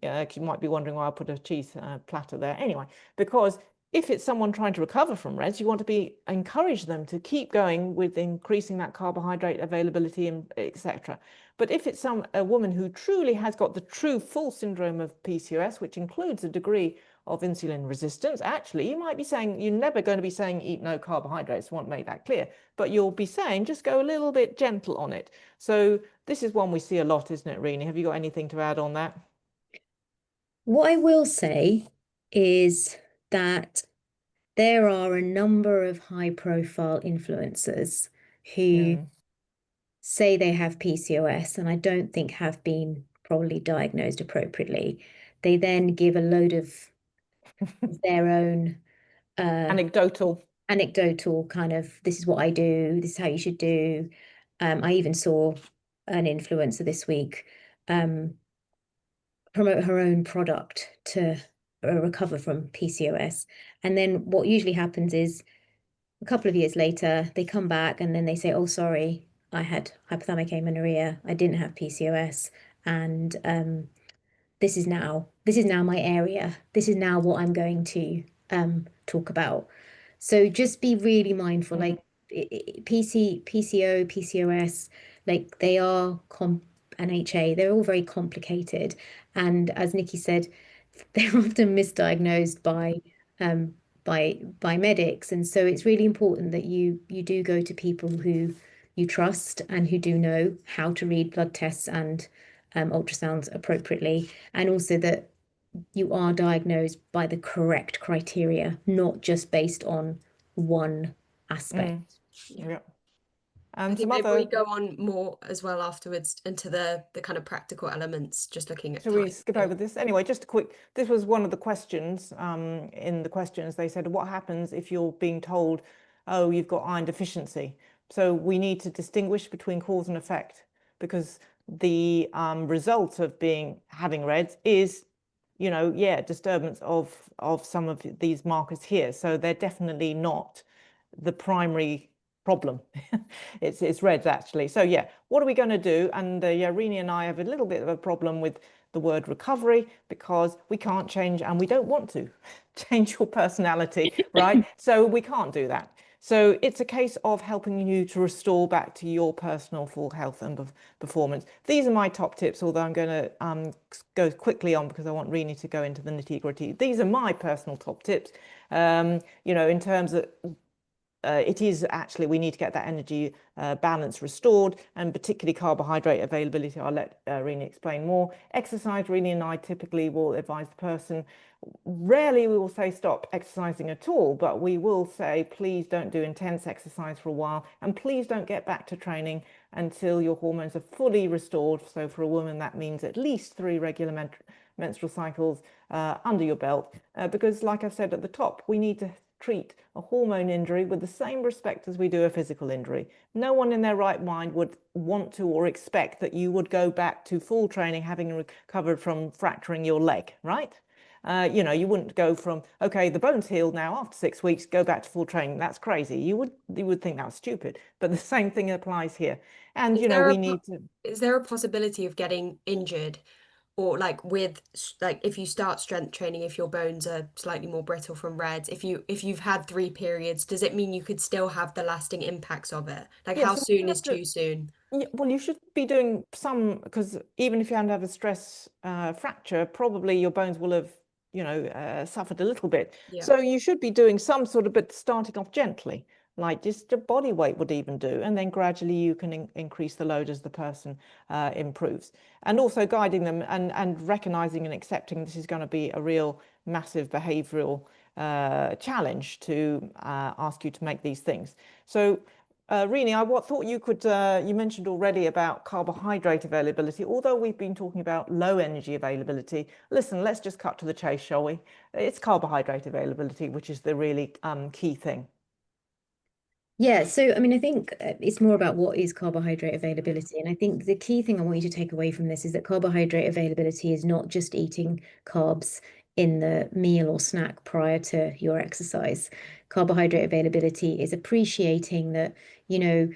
You might be wondering why I put a cheese platter there. Anyway, because if it's someone trying to recover from REDS, you want to encourage them to keep going with increasing that carbohydrate availability and etc. But if it's a woman who truly has got the true full syndrome of PCOS, which includes a degree of insulin resistance, actually, you might be saying, you're never going to be saying eat no carbohydrates, want to make that clear, but you'll be saying just go a little bit gentle on it. So this is one we see a lot, isn't it, Renee? Have you got anything to add on that? What I will say is that there are a number of high-profile influencers who say they have PCOS, and I don't think have been probably diagnosed appropriately, they then give a load of their own Anecdotal. kind of, this is what I do, this is how you should do. I even saw an influencer this week promote her own product to recover from PCOS. And then what usually happens is a couple of years later, they come back and then they say, oh, sorry, I had hypothalamic amenorrhea, I didn't have PCOS, and this is now my area. This is now what I'm going to talk about. So just be really mindful, like PCO, PCOS, like they are and HA, they're all very complicated. And as Nicky said, they're often misdiagnosed by medics. And so it's really important that you do go to people who you trust and who do know how to read blood tests and ultrasounds appropriately, and also that you are diagnosed by the correct criteria, not just based on one aspect. Yeah. I And think some maybe we other, go on more as well afterwards into the kind of practical elements, just looking at shall we time. skip over this? Anyway, just a quick, this was one of the questions. In the questions, they said, what happens if you're being told, oh, you've got iron deficiency? So we need to distinguish between cause and effect, because the result of having RED is, you know, yeah, disturbance of some of these markers here. So they're definitely not the primary problem. It's RED actually. So yeah, what are we going to do? And yeah, Renee and I have a little bit of a problem with the word recovery, because we can't change, and we don't want to change your personality, right? So we can't do that. So it's a case of helping you to restore back to your personal full health and performance. These are my top tips, although I'm going to go quickly on because I want Renee to go into the nitty-gritty. These are my personal top tips, you know, in terms of it is actually, we need to get that energy balance restored, and particularly carbohydrate availability. I'll let Renee explain more. Exercise, Renee and I typically will advise the person. Rarely we will say stop exercising at all, but we will say please don't do intense exercise for a while, and please don't get back to training until your hormones are fully restored. So for a woman, that means at least 3 regular menstrual cycles under your belt, because like I said at the top, we need to treat a hormone injury with the same respect as we do a physical injury. No one in their right mind would want to or expect that you would go back to full training having recovered from fracturing your leg, right? You know, you wouldn't go from, okay, the bone's healed now, after 6 weeks, go back to full training. That's crazy. You would think that was stupid, but the same thing applies here. And, you know, we need to... Is there a possibility of getting injured, or like with like if you start strength training, if your bones are slightly more brittle from RED, if you've had 3 periods, does it mean you could still have the lasting impacts of it? Like how Yes, soon is too soon? yeah, well, you should be doing some, because even if you haven't had a stress fracture, probably your bones will have, you know, suffered a little bit. Yeah. So you should be doing some sort of, but starting off gently, like just your body weight would even do. And then gradually you can increase the load as the person improves. And also guiding them and recognizing and accepting this is going to be a real massive behavioral challenge to ask you to make these things. So Renee, I thought you could, you mentioned already about carbohydrate availability, although we've been talking about low energy availability. Listen, let's just cut to the chase, shall we? It's carbohydrate availability, which is the really key thing. Yeah, so I mean, I think it's more about what is carbohydrate availability. And I think the key thing I want you to take away from this is that carbohydrate availability is not just eating carbs in the meal or snack prior to your exercise. Carbohydrate availability is appreciating that, you know,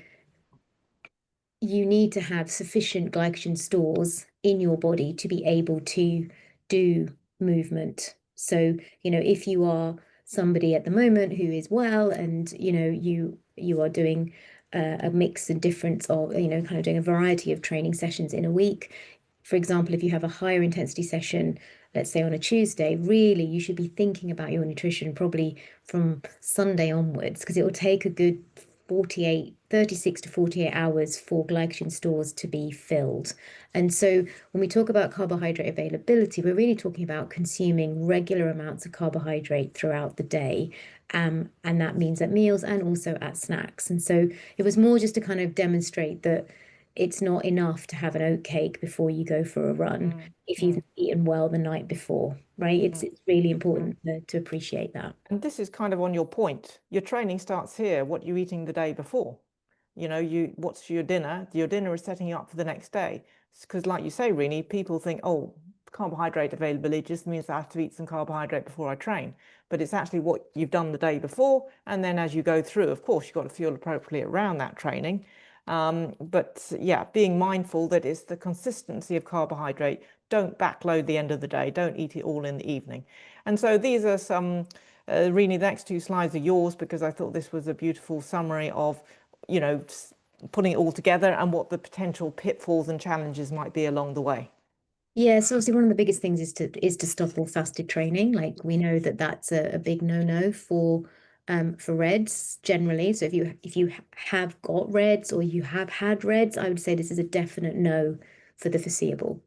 you need to have sufficient glycogen stores in your body to be able to do movement. So, you know, if you are somebody at the moment who is well and, you know, you are doing a mix and difference of, you know, kind of doing a variety of training sessions in a week. For example, if you have a higher intensity session, let's say on a Tuesday, really you should be thinking about your nutrition probably from Sunday onwards, because it will take a good 36 to 48 hours for glycogen stores to be filled. And so when we talk about carbohydrate availability, we're really talking about consuming regular amounts of carbohydrate throughout the day. And that means at meals and also at snacks. And so it was more just to kind of demonstrate that it's not enough to have an oat cake before you go for a run if you've eaten well the night before, right? It's really important to appreciate that. And this is kind of on your point. Your training starts here, what you're eating the day before. You know, what's your dinner? Your dinner is setting you up for the next day. Because like you say, Renee, people think, oh, carbohydrate availability just means I have to eat some carbohydrate before I train. But it's actually what you've done the day before. And then as you go through, of course, you've got to fuel appropriately around that training. But yeah, being mindful that it's the consistency of carbohydrate. Don't backload the end of the day. Don't eat it all in the evening. And so these are some, Renee, the next two slides are yours because I thought this was a beautiful summary of, you know, putting it all together and what the potential pitfalls and challenges might be along the way. Yeah, so obviously one of the biggest things is to stop all fasted training. Like we know that that's a big no-no for REDs generally. So if you have got REDs or you have had REDs, I would say this is a definite no for the foreseeable.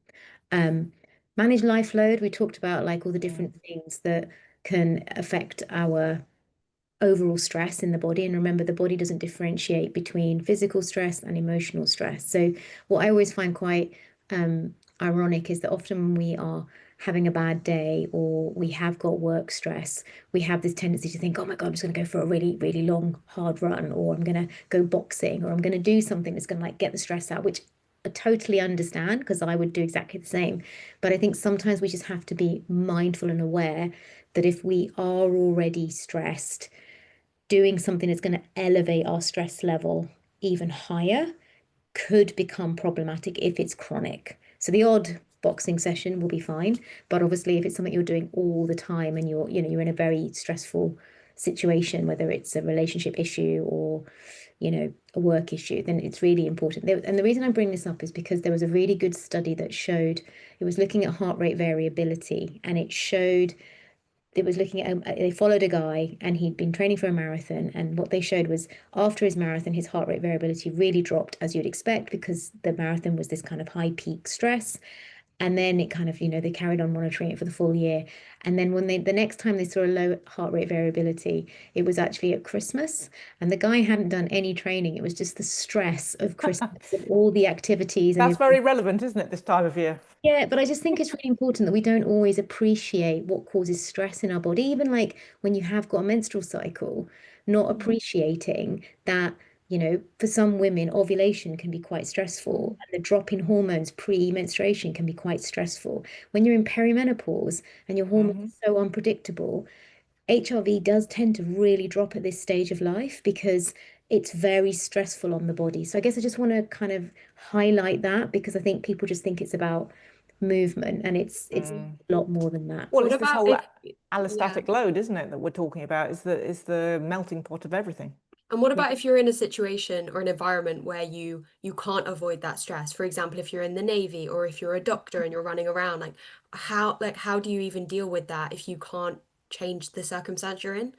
Manage life load. We talked about like all the different things that can affect our overall stress in the body. And remember, the body doesn't differentiate between physical stress and emotional stress. So what I always find quite ironic is that often when we are having a bad day or we have got work stress, we have this tendency to think, oh my God, I'm just going to go for a really, really long, hard run, or I'm going to go boxing, or I'm going to do something that's going to like get the stress out, which I totally understand because I would do exactly the same. But I think sometimes we just have to be mindful and aware that if we are already stressed, doing something that's going to elevate our stress level even higher could become problematic if it's chronic. So the odd boxing session will be fine, but obviously if it's something you're doing all the time and you're in a very stressful situation, whether it's a relationship issue or a work issue, then it's really important. And the reason I bring this up is because there was a really good study that showed it was looking at heart rate variability, and it was looking at they followed a guy and he'd been training for a marathon, and what they showed was after his marathon his heart rate variability really dropped, as you'd expect, because the marathon was this kind of high peak stress. And then it kind of, they carried on monitoring it for the full year. And then when the next time they saw a low heart rate variability, it was actually at Christmas. And the guy hadn't done any training. It was just the stress of Christmas and all the activities and That's very relevant, isn't it, this time of year? yeah, but I just think it's really important that we don't always appreciate what causes stress in our body. Even like when you have got a menstrual cycle, not appreciating that, for some women, ovulation can be quite stressful, and the drop in hormones pre-menstruation can be quite stressful. When you're in perimenopause and your hormones are so unpredictable, HRV does tend to really drop at this stage of life because it's very stressful on the body. So I guess I just want to kind of highlight that because I think people just think it's about movement, and it's a lot more than that. Well, What it's this about whole if, yeah. allostatic load, isn't it, that we're talking about? Is the melting pot of everything. And what about if you're in a situation or an environment where you can't avoid that stress? For example, if you're in the Navy or if you're a doctor and you're running around, how do you even deal with that if you can't change the circumstance you're in?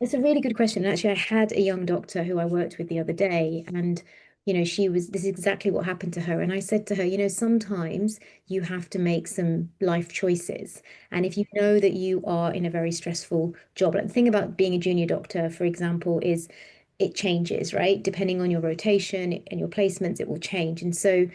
It's a really good question. Actually, I had a young doctor who I worked with the other day, and this is exactly what happened to her. And I said to her, sometimes you have to make some life choices. And if you know that you are in a very stressful job, like the thing about being a junior doctor, for example, is it changes, right? Depending on your rotation and your placements, it will change. And so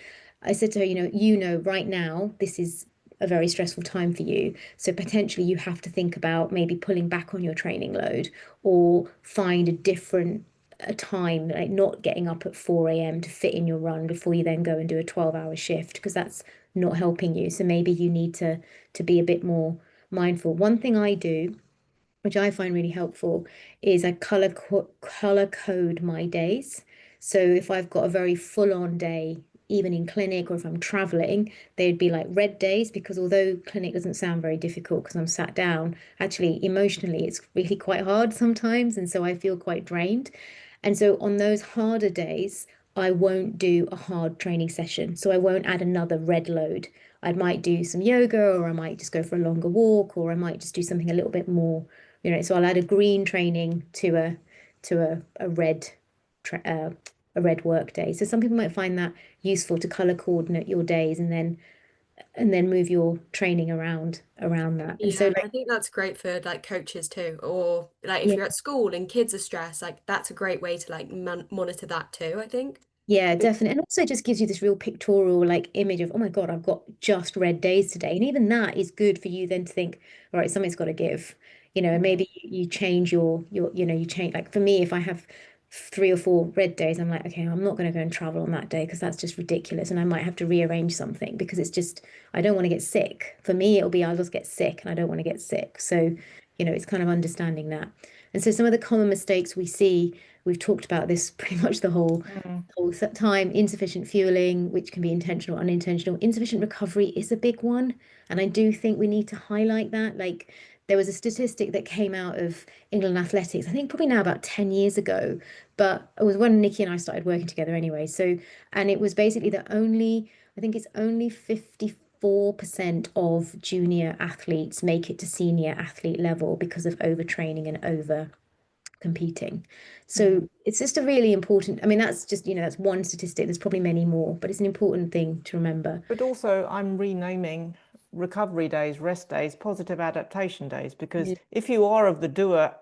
I said to her, right now, this is a very stressful time for you. So potentially you have to think about maybe pulling back on your training load or find a time, like not getting up at 4 a.m. to fit in your run before you then go and do a 12-hour shift, because that's not helping you. So maybe you need to be a bit more mindful. One thing I do, which I find really helpful, is I color code my days. So if I've got a very full-on day, even in clinic or if I'm traveling, they'd be like red days, because although clinic doesn't sound very difficult because I'm sat down, actually emotionally it's really quite hard sometimes, and so I feel quite drained. And so on those harder days, I won't do a hard training session. So I won't add another red load. I might do some yoga, or I might just go for a longer walk, or I might just do something a little bit more, so I'll add a green training to a red a red work day. So some people might find that useful to color coordinate your days and then move your training around that. And so Yeah, I think that's great for like coaches too, or like if yeah, you're at school and kids are stressed, like that's a great way to like monitor that too, I think. Yeah, definitely. And also just gives you this real pictorial like image of, oh my God, I've got just red days today. And even that is good for you then to think, all right, something's got to give, and maybe you change you change, like for me, if I have 3 or 4 red days, I'm like, okay, I'm not going to go and travel on that day because that's just ridiculous. And I might have to rearrange something because it's just, I don't want to get sick. For me, it'll be, I'll just get sick and I don't want to get sick. So, it's kind of understanding that. And so some of the common mistakes we see, we've talked about this pretty much the whole time. Insufficient fueling, which can be intentional or unintentional. Insufficient recovery is a big one. And I do think we need to highlight that. Like there was a statistic that came out of England Athletics, I think probably now about 10 years ago, but it was when Nikki and I started working together anyway. So, and it was basically that I think it's only 54% of junior athletes make it to senior athlete level because of overtraining and over competing. So it's just a really important, I mean, that's just, that's one statistic. There's probably many more, but it's an important thing to remember. But also, I'm renaming recovery days, rest days, positive adaptation days, because if you are of the doer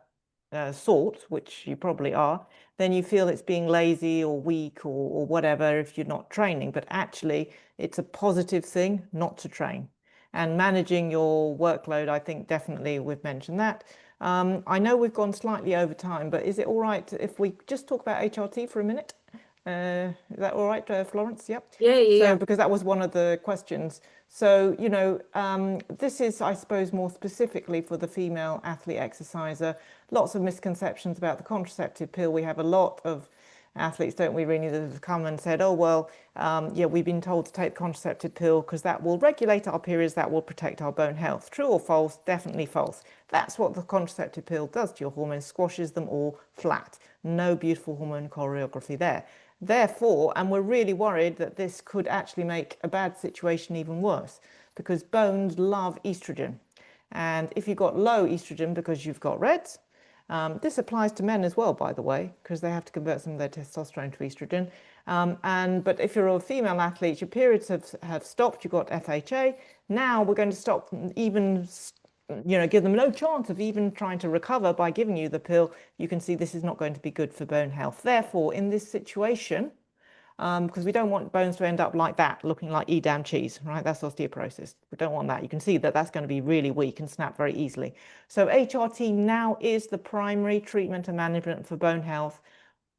sort, which you probably are, then you feel it's being lazy or weak or whatever if you're not training. But actually, it's a positive thing not to train. And managing your workload, I think definitely we've mentioned that. I know we've gone slightly over time, but is it all right if we just talk about HRT for a minute? Is that all right, Florence? Yep. Yeah. So, because that was one of the questions. So, this is, I suppose, more specifically for the female athlete exerciser. Lots of misconceptions about the contraceptive pill. We have a lot of athletes, don't we, really, that have come and said, oh, well, yeah, we've been told to take the contraceptive pill because that will regulate our periods, that will protect our bone health. True or false? Definitely false. That's what the contraceptive pill does to your hormones, squashes them all flat. No beautiful hormone choreography there. Therefore, and we're really worried that this could actually make a bad situation even worse because bones love estrogen. And if you've got low estrogen because you've got RED-S, this applies to men as well, by the way, because they have to convert some of their testosterone to estrogen. But if you're a female athlete, your periods have stopped, you've got FHA. Now we're going to stop even, give them no chance of even trying to recover by giving you the pill. You can see this is not going to be good for bone health. Therefore, in this situation, because we don't want bones to end up like that, looking like Edam cheese, right? That's osteoporosis. We don't want that. You can see that that's going to be really weak and snap very easily. So HRT now is the primary treatment and management for bone health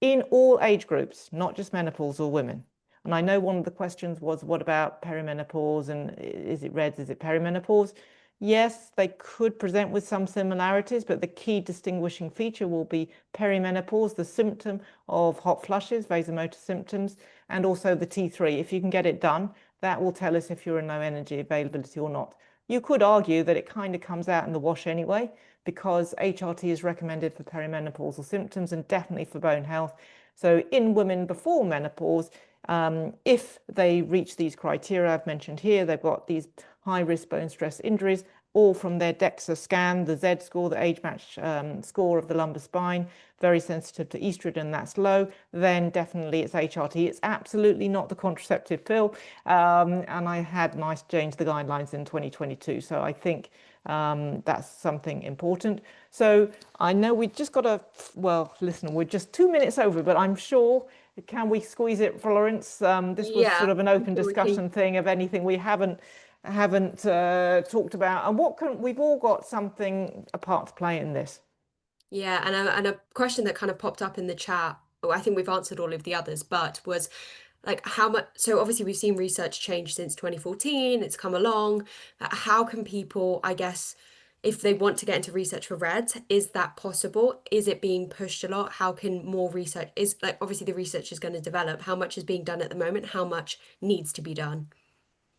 in all age groups, not just menopause or women. And I know one of the questions was, what about perimenopause and is it RED-S, is it perimenopause? Yes, they could present with some similarities, but the key distinguishing feature will be perimenopause, the symptom of hot flushes, vasomotor symptoms, and also the T3. If you can get it done, that will tell us if you're in low energy availability or not. You could argue that it kind of comes out in the wash anyway, because HRT is recommended for perimenopausal symptoms and definitely for bone health. So in women before menopause, if they reach these criteria I've mentioned here, they've got these high-risk bone stress injuries, all from their DEXA scan, the Z score, the age-match score of the lumbar spine, very sensitive to estrogen, that's low, then definitely it's HRT. It's absolutely not the contraceptive pill. And I had nice change the guidelines in 2022. So I think that's something important. So I know we just got to, well, listen, we're just 2 minutes over, but I'm sure, can we squeeze it, Florence? This was sort of an open discussion thing of anything we haven't talked about, and we've all got something a part to play in this. Yeah, and a question that kind of popped up in the chat, I think we've answered all of the others, but was like how much, so obviously we've seen research change since 2014, it's come along. How can people, I guess, if they want to get into research for RED-S, is that possible? Is it being pushed a lot? How can more research, is like, obviously the research is going to develop. How much is being done at the moment? How much needs to be done?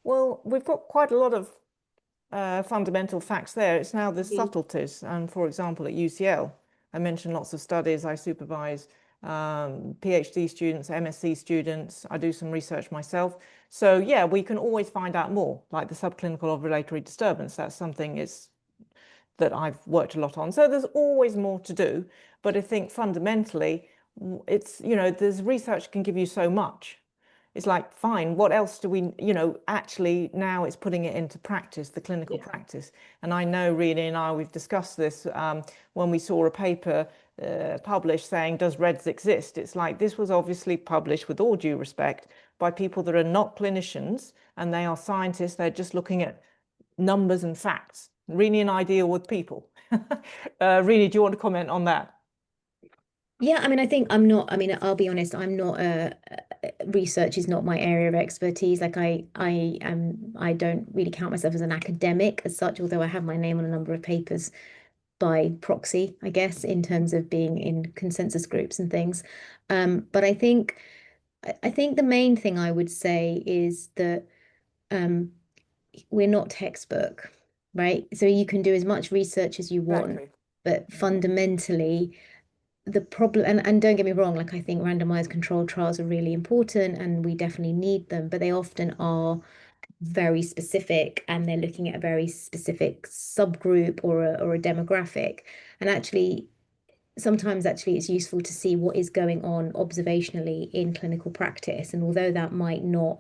Well, we've got quite a lot of fundamental facts there. It's now the subtleties. And for example, at UCL, I mentioned lots of studies. I supervise PhD students, MSc students. I do some research myself. So yeah, we can always find out more, like the subclinical ovulatory disturbance. That's something that I've worked a lot on. So there's always more to do. But I think fundamentally, it's, there's research can give you so much. It's like, fine, what else do we, actually now it's putting it into practice, the clinical practice. And I know Renee and I, we've discussed this when we saw a paper published saying, does REDS exist? It's like this was obviously published, with all due respect, by people that are not clinicians, and they are scientists. They're just looking at numbers and facts. Really an ideal with people. Really, do you want to comment on that? Yeah, I mean, I think I'm not, I mean, I'll be honest, I'm not research is not my area of expertise. Like I don't really count myself as an academic as such, although I have my name on a number of papers by proxy, I guess, in terms of being in consensus groups and things. But I think the main thing I would say is that um, we're not textbook, right? So you can do as much research as you want, Exactly. but fundamentally, the problem, and don't get me wrong, like I think randomized controlled trials are really important and we definitely need them, but they often are very specific and they're looking at a very specific subgroup or a demographic. And actually, sometimes actually it's useful to see what is going on observationally in clinical practice. And although that might not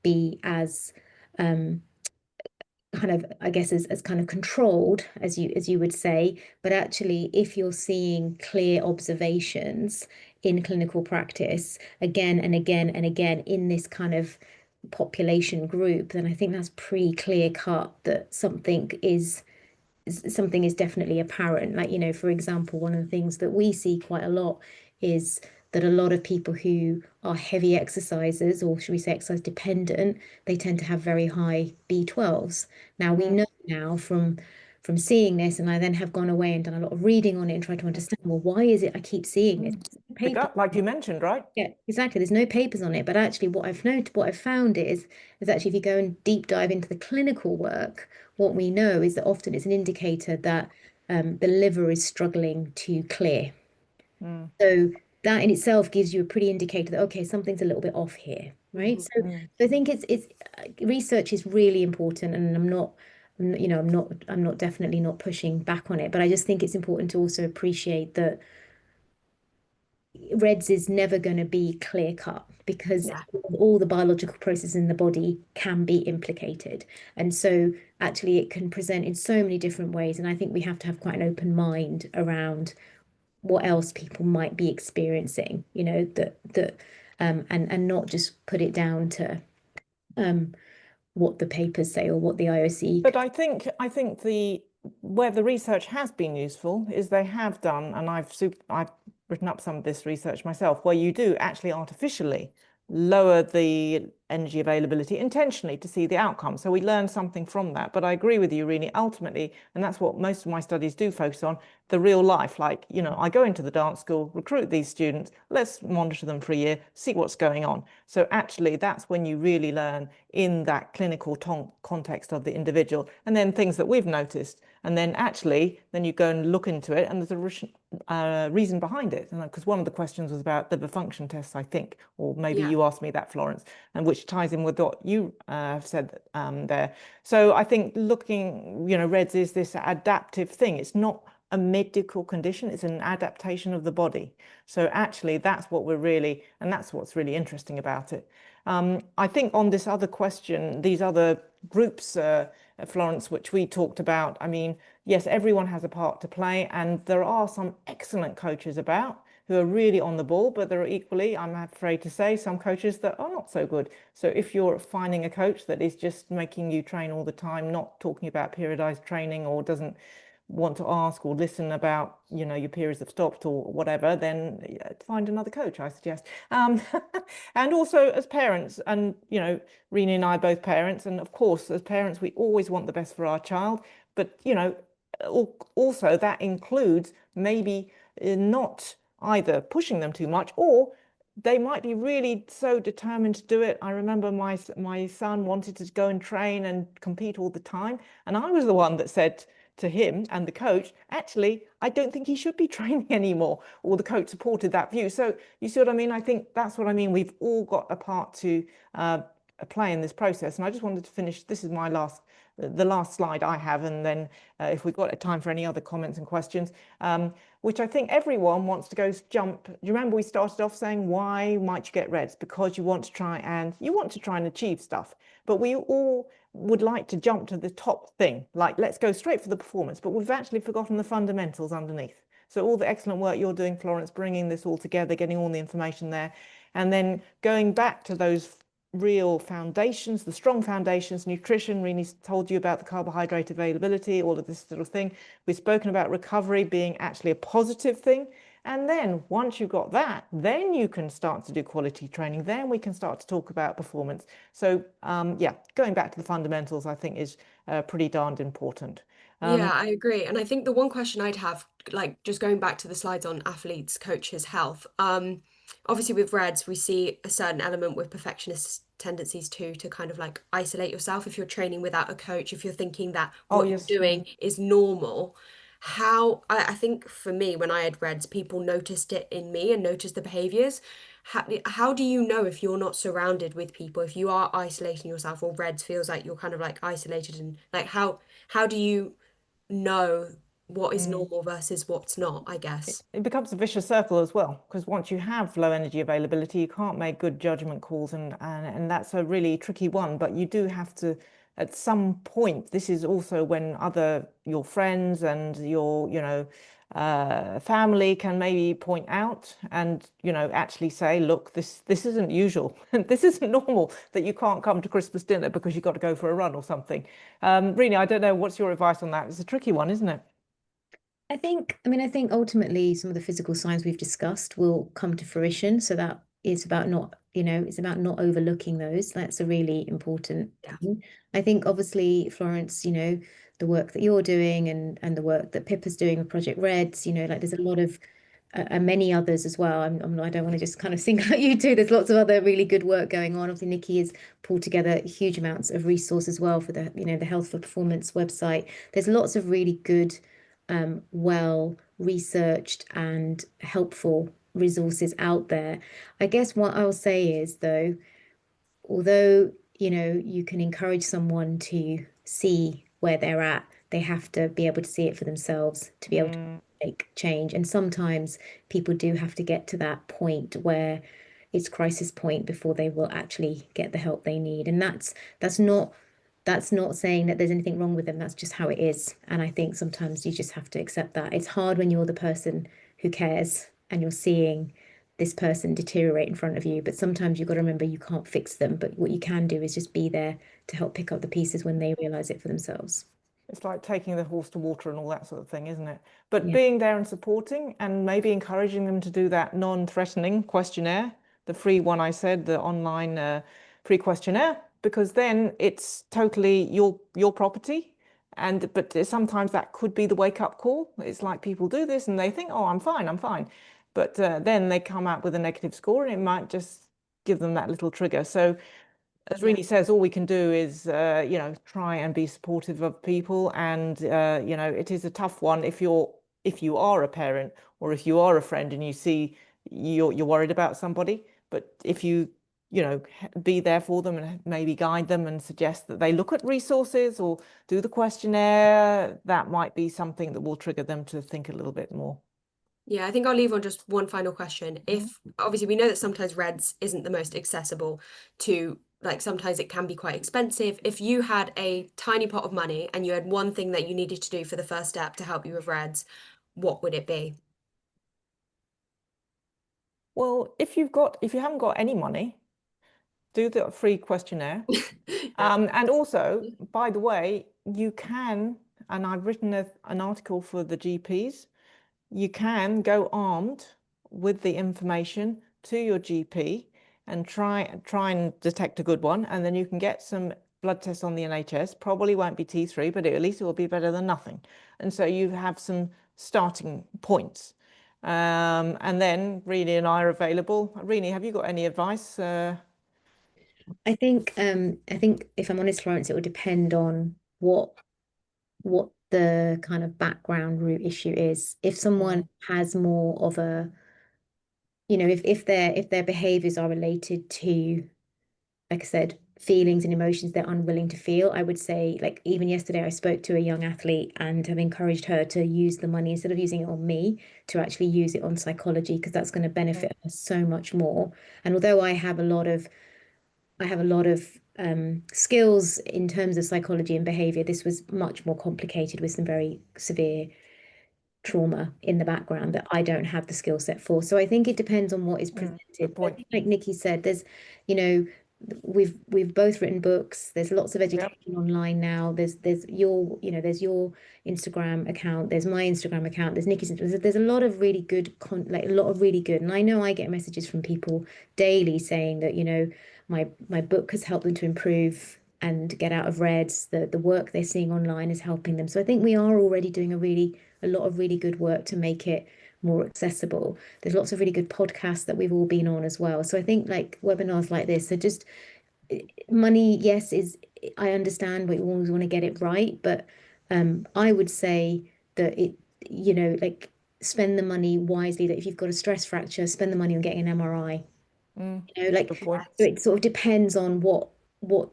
be as kind of, I guess, as kind of controlled as you would say, but actually if you're seeing clear observations in clinical practice again and again and again in this kind of population group, then I think that's pretty clear cut that something is definitely apparent. Like, you know, for example, one of the things that we see quite a lot is that a lot of people who are heavy exercisers, or should we say exercise dependent, they tend to have very high B12s. Now we know now from seeing this, and I then have gone away and done a lot of reading on it and tried to understand, well, why is it I keep seeing this? The gut, like you mentioned, right? Yeah, exactly. There's no papers on it, but actually what I've found is actually if you go and deep dive into the clinical work, what we know is that often it's an indicator that the liver is struggling to clear. So that in itself gives you a pretty indicator that, okay, something's a little bit off here, right? So I think it's research is really important, and I'm not definitely not pushing back on it, but I just think it's important to also appreciate that REDS is never going to be clear cut because Yeah. all the biological processes in the body can be implicated. And so actually it can present in so many different ways. And I think we have to have quite an open mind around what else people might be experiencing, you know, and not just put it down to what the papers say or what the IOC. But I think the where the research has been useful is they have done, and I've written up some of this research myself, where you do actually artificially lower the energy availability intentionally to see the outcome. So we learn something from that. But I agree with you, really, ultimately, and that's what most of my studies do focus on, the real life. Like, you know, I go into the dance school, recruit these students, let's monitor them for a year, see what's going on. So actually, that's when you really learn in that clinical context of the individual, and then things that we've noticed. And then actually, then you go and look into it, and there's a reason behind it. And because one of the questions was about liver function tests, I think, or maybe you asked me that, Florence, and which ties in with what you have said there. So I think looking, you know, REDS is this adaptive thing. It's not a medical condition, it's an adaptation of the body. So actually that's what we're really, and that's what's really interesting about it. I think on this other question, these other groups, Florence, which we talked about, I mean, yes, everyone has a part to play, and there are some excellent coaches about who are really on the ball, but there are equally, I'm afraid to say, some coaches that are not so good. So if you're finding a coach that is just making you train all the time, not talking about periodized training, or doesn't want to ask or listen about, you know, your periods have stopped or whatever, then find another coach, I suggest. And also as parents, and, you know, Renee and I are both parents, and of course, as parents, we always want the best for our child, but, you know, also that includes maybe not either pushing them too much, or they might be really so determined to do it. I remember my son wanted to go and train and compete all the time, and I was the one that said to him and the coach, actually, I don't think he should be training anymore, or the coach supported that view. So you see what I mean? I think that's what I mean. We've all got a part to play in this process. And I just wanted to finish, this is the last slide I have, and then if we've got time for any other comments and questions, which I think everyone wants to go jump. Do you remember we started off saying, why might you get REDS? Because you want to try and achieve stuff. But we all would like to jump to the top thing, like let's go straight for the performance, but we've actually forgotten the fundamentals underneath. So all the excellent work you're doing, Florence, bringing this all together, getting all the information there, and then going back to those real foundations, the strong foundations, nutrition. Renee's told you about the carbohydrate availability, all of this sort of thing. We've spoken about recovery being actually a positive thing. And then once you've got that, then you can start to do quality training. Then we can start to talk about performance. So yeah, going back to the fundamentals, I think is pretty darned important. Yeah, I agree. And I think the one question I'd have, like just going back to the slides on athletes, coaches, health, obviously with REDS, we see a certain element with perfectionist tendencies too, to kind of like isolate yourself if you're training without a coach, if you're thinking that Oh, what you're yes. doing is normal. I think for me, when I had REDS, people noticed it in me and noticed the behaviors. How do you know if you're not surrounded with people, if you are isolating yourself, or REDS feels like you're kind of like isolated, and like how do you know what is Mm. normal versus what's not, I guess. It becomes a vicious circle as well, because once you have low energy availability, you can't make good judgment calls, and that's a really tricky one. But you do have to, at some point, this is also when your friends and your, family can maybe point out and, actually say, look, this isn't usual. This isn't normal that you can't come to Christmas dinner because you've got to go for a run or something. Really, I don't know. What's your advice on that? It's a tricky one, isn't it? I think ultimately some of the physical signs we've discussed will come to fruition. So that is about not, it's about not overlooking those. That's a really important Yeah. thing. I think obviously, Florence, the work that you're doing and the work that Pippa's doing with Project Reds, like there's a lot of and many others as well. I don't want to just kind of single out you two. There's lots of other really good work going on. Obviously, Nicky has pulled together huge amounts of resource as well for the Health for Performance website. There's lots of really good well researched and helpful resources out there. I guess what I'll say is, though, although, you can encourage someone to see where they're at, they have to be able to see it for themselves to be able to Mm. make change. And sometimes people do have to get to that point where it's crisis point before they will actually get the help they need. And that's not that's not saying that there's anything wrong with them. That's just how it is. And I think sometimes you just have to accept that. It's hard when you're the person who cares and you're seeing this person deteriorate in front of you. But sometimes you've got to remember you can't fix them. But what you can do is just be there to help pick up the pieces when they realize it for themselves. It's like taking the horse to water and all that sort of thing, isn't it? But Yeah. being there and supporting and maybe encouraging them to do that non-threatening questionnaire, the free one I said, the online free questionnaire, because then it's totally your property. But sometimes that could be the wake-up call. It's like people do this and they think, oh, I'm fine, I'm fine. But then they come out with a negative score and it might just give them that little trigger. So as Yeah. Rini says, all we can do is, try and be supportive of people. And, it is a tough one if you are a parent or if you are a friend and you see you're worried about somebody. But if you, be there for them and maybe guide them and suggest that they look at resources or do the questionnaire, that might be something that will trigger them to think a little bit more. Yeah, I think I'll leave on just one final question. Mhm. If obviously we know that sometimes REDS isn't the most accessible to, like sometimes it can be quite expensive. If you had a tiny pot of money and you had one thing that you needed to do for the first step to help you with REDS, what would it be? Well, if you haven't got any money, do the free questionnaire. Yeah. And also, by the way, you can, and I've written an article for the GPs, you can go armed with the information to your GP and try and detect a good one, and then you can get some blood tests on the NHS. Probably won't be T3, but at least it will be better than nothing. And so you have some starting points. And then Rini and I are available. Rini, have you got any advice? I think if I'm honest, Florence, it would depend on what the kind of background root issue is. If someone Mm, has more of a, if their behaviors are related to, like I said, feelings and emotions they're unwilling to feel, I would say, like even yesterday, I spoke to a young athlete and have encouraged her to use the money instead of using it on me, to actually use it on psychology because that's going to mm. benefit her so much more. And although I have a lot of skills in terms of psychology and behavior, this was much more complicated with some very severe trauma in the background that I don't have the skill set for. So I think it depends on what is presented. Good But I point. think, like Nicky said, there's, you know, we've both written books. There's lots of Yep. education online now. There's your, you know, there's your Instagram account. There's my Instagram account. There's Nicky's. There's a lot of really good like a lot of really good. And I know I get messages from people daily saying that, you know, my book has helped them to improve and get out of REDs. The work they're seeing online is helping them. So I think we are already doing a lot of really good work to make it more accessible. There's lots of really good podcasts that we've all been on as well. So I think like webinars like this are just money, yes, I understand we always want to get it right, but I would say that it, you know, like spend the money wisely, that if you've got a stress fracture, spend the money on getting an MRI. You know, like Good point. so it sort of depends on what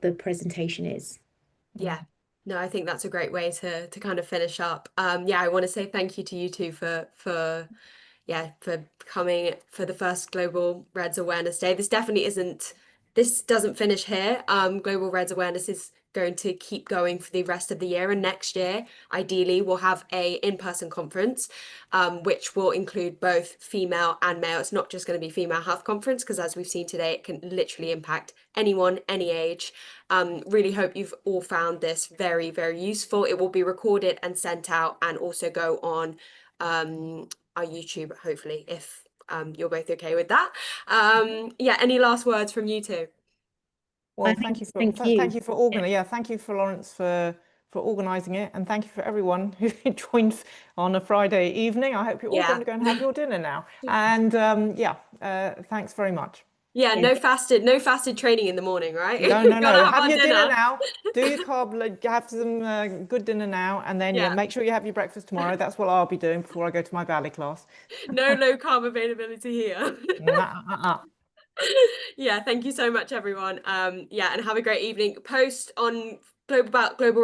the presentation is. Yeah. No, I think that's a great way to kind of finish up. Yeah, I want to say thank you to you two for coming for the first Global REDS Awareness Day. This doesn't finish here. Global REDS Awareness is going to keep going for the rest of the year, and next year, ideally, we'll have a in-person conference, which will include both female and male. It's not just going to be female health conference, because as we've seen today, it can literally impact anyone, any age. Really hope you've all found this very, very useful. It will be recorded and sent out, and also go on our YouTube, hopefully, if you're both okay with that. Yeah, any last words from you two? Well, thank you thank you. for organizing. Yeah, thank you for Lawrence for organizing it, and thank you for everyone who joined on a Friday evening. I hope you're all going to go and have your dinner now. And thanks very much. Yeah, no fasted training in the morning, right? No. Gotta have Have our your dinner dinner. now. Do your have some good dinner now, and then Yeah. make sure you have your breakfast tomorrow. That's what I'll be doing before I go to my ballet class. No low carb availability here. Yeah, thank you so much, everyone. Yeah, and have a great evening. Post on Global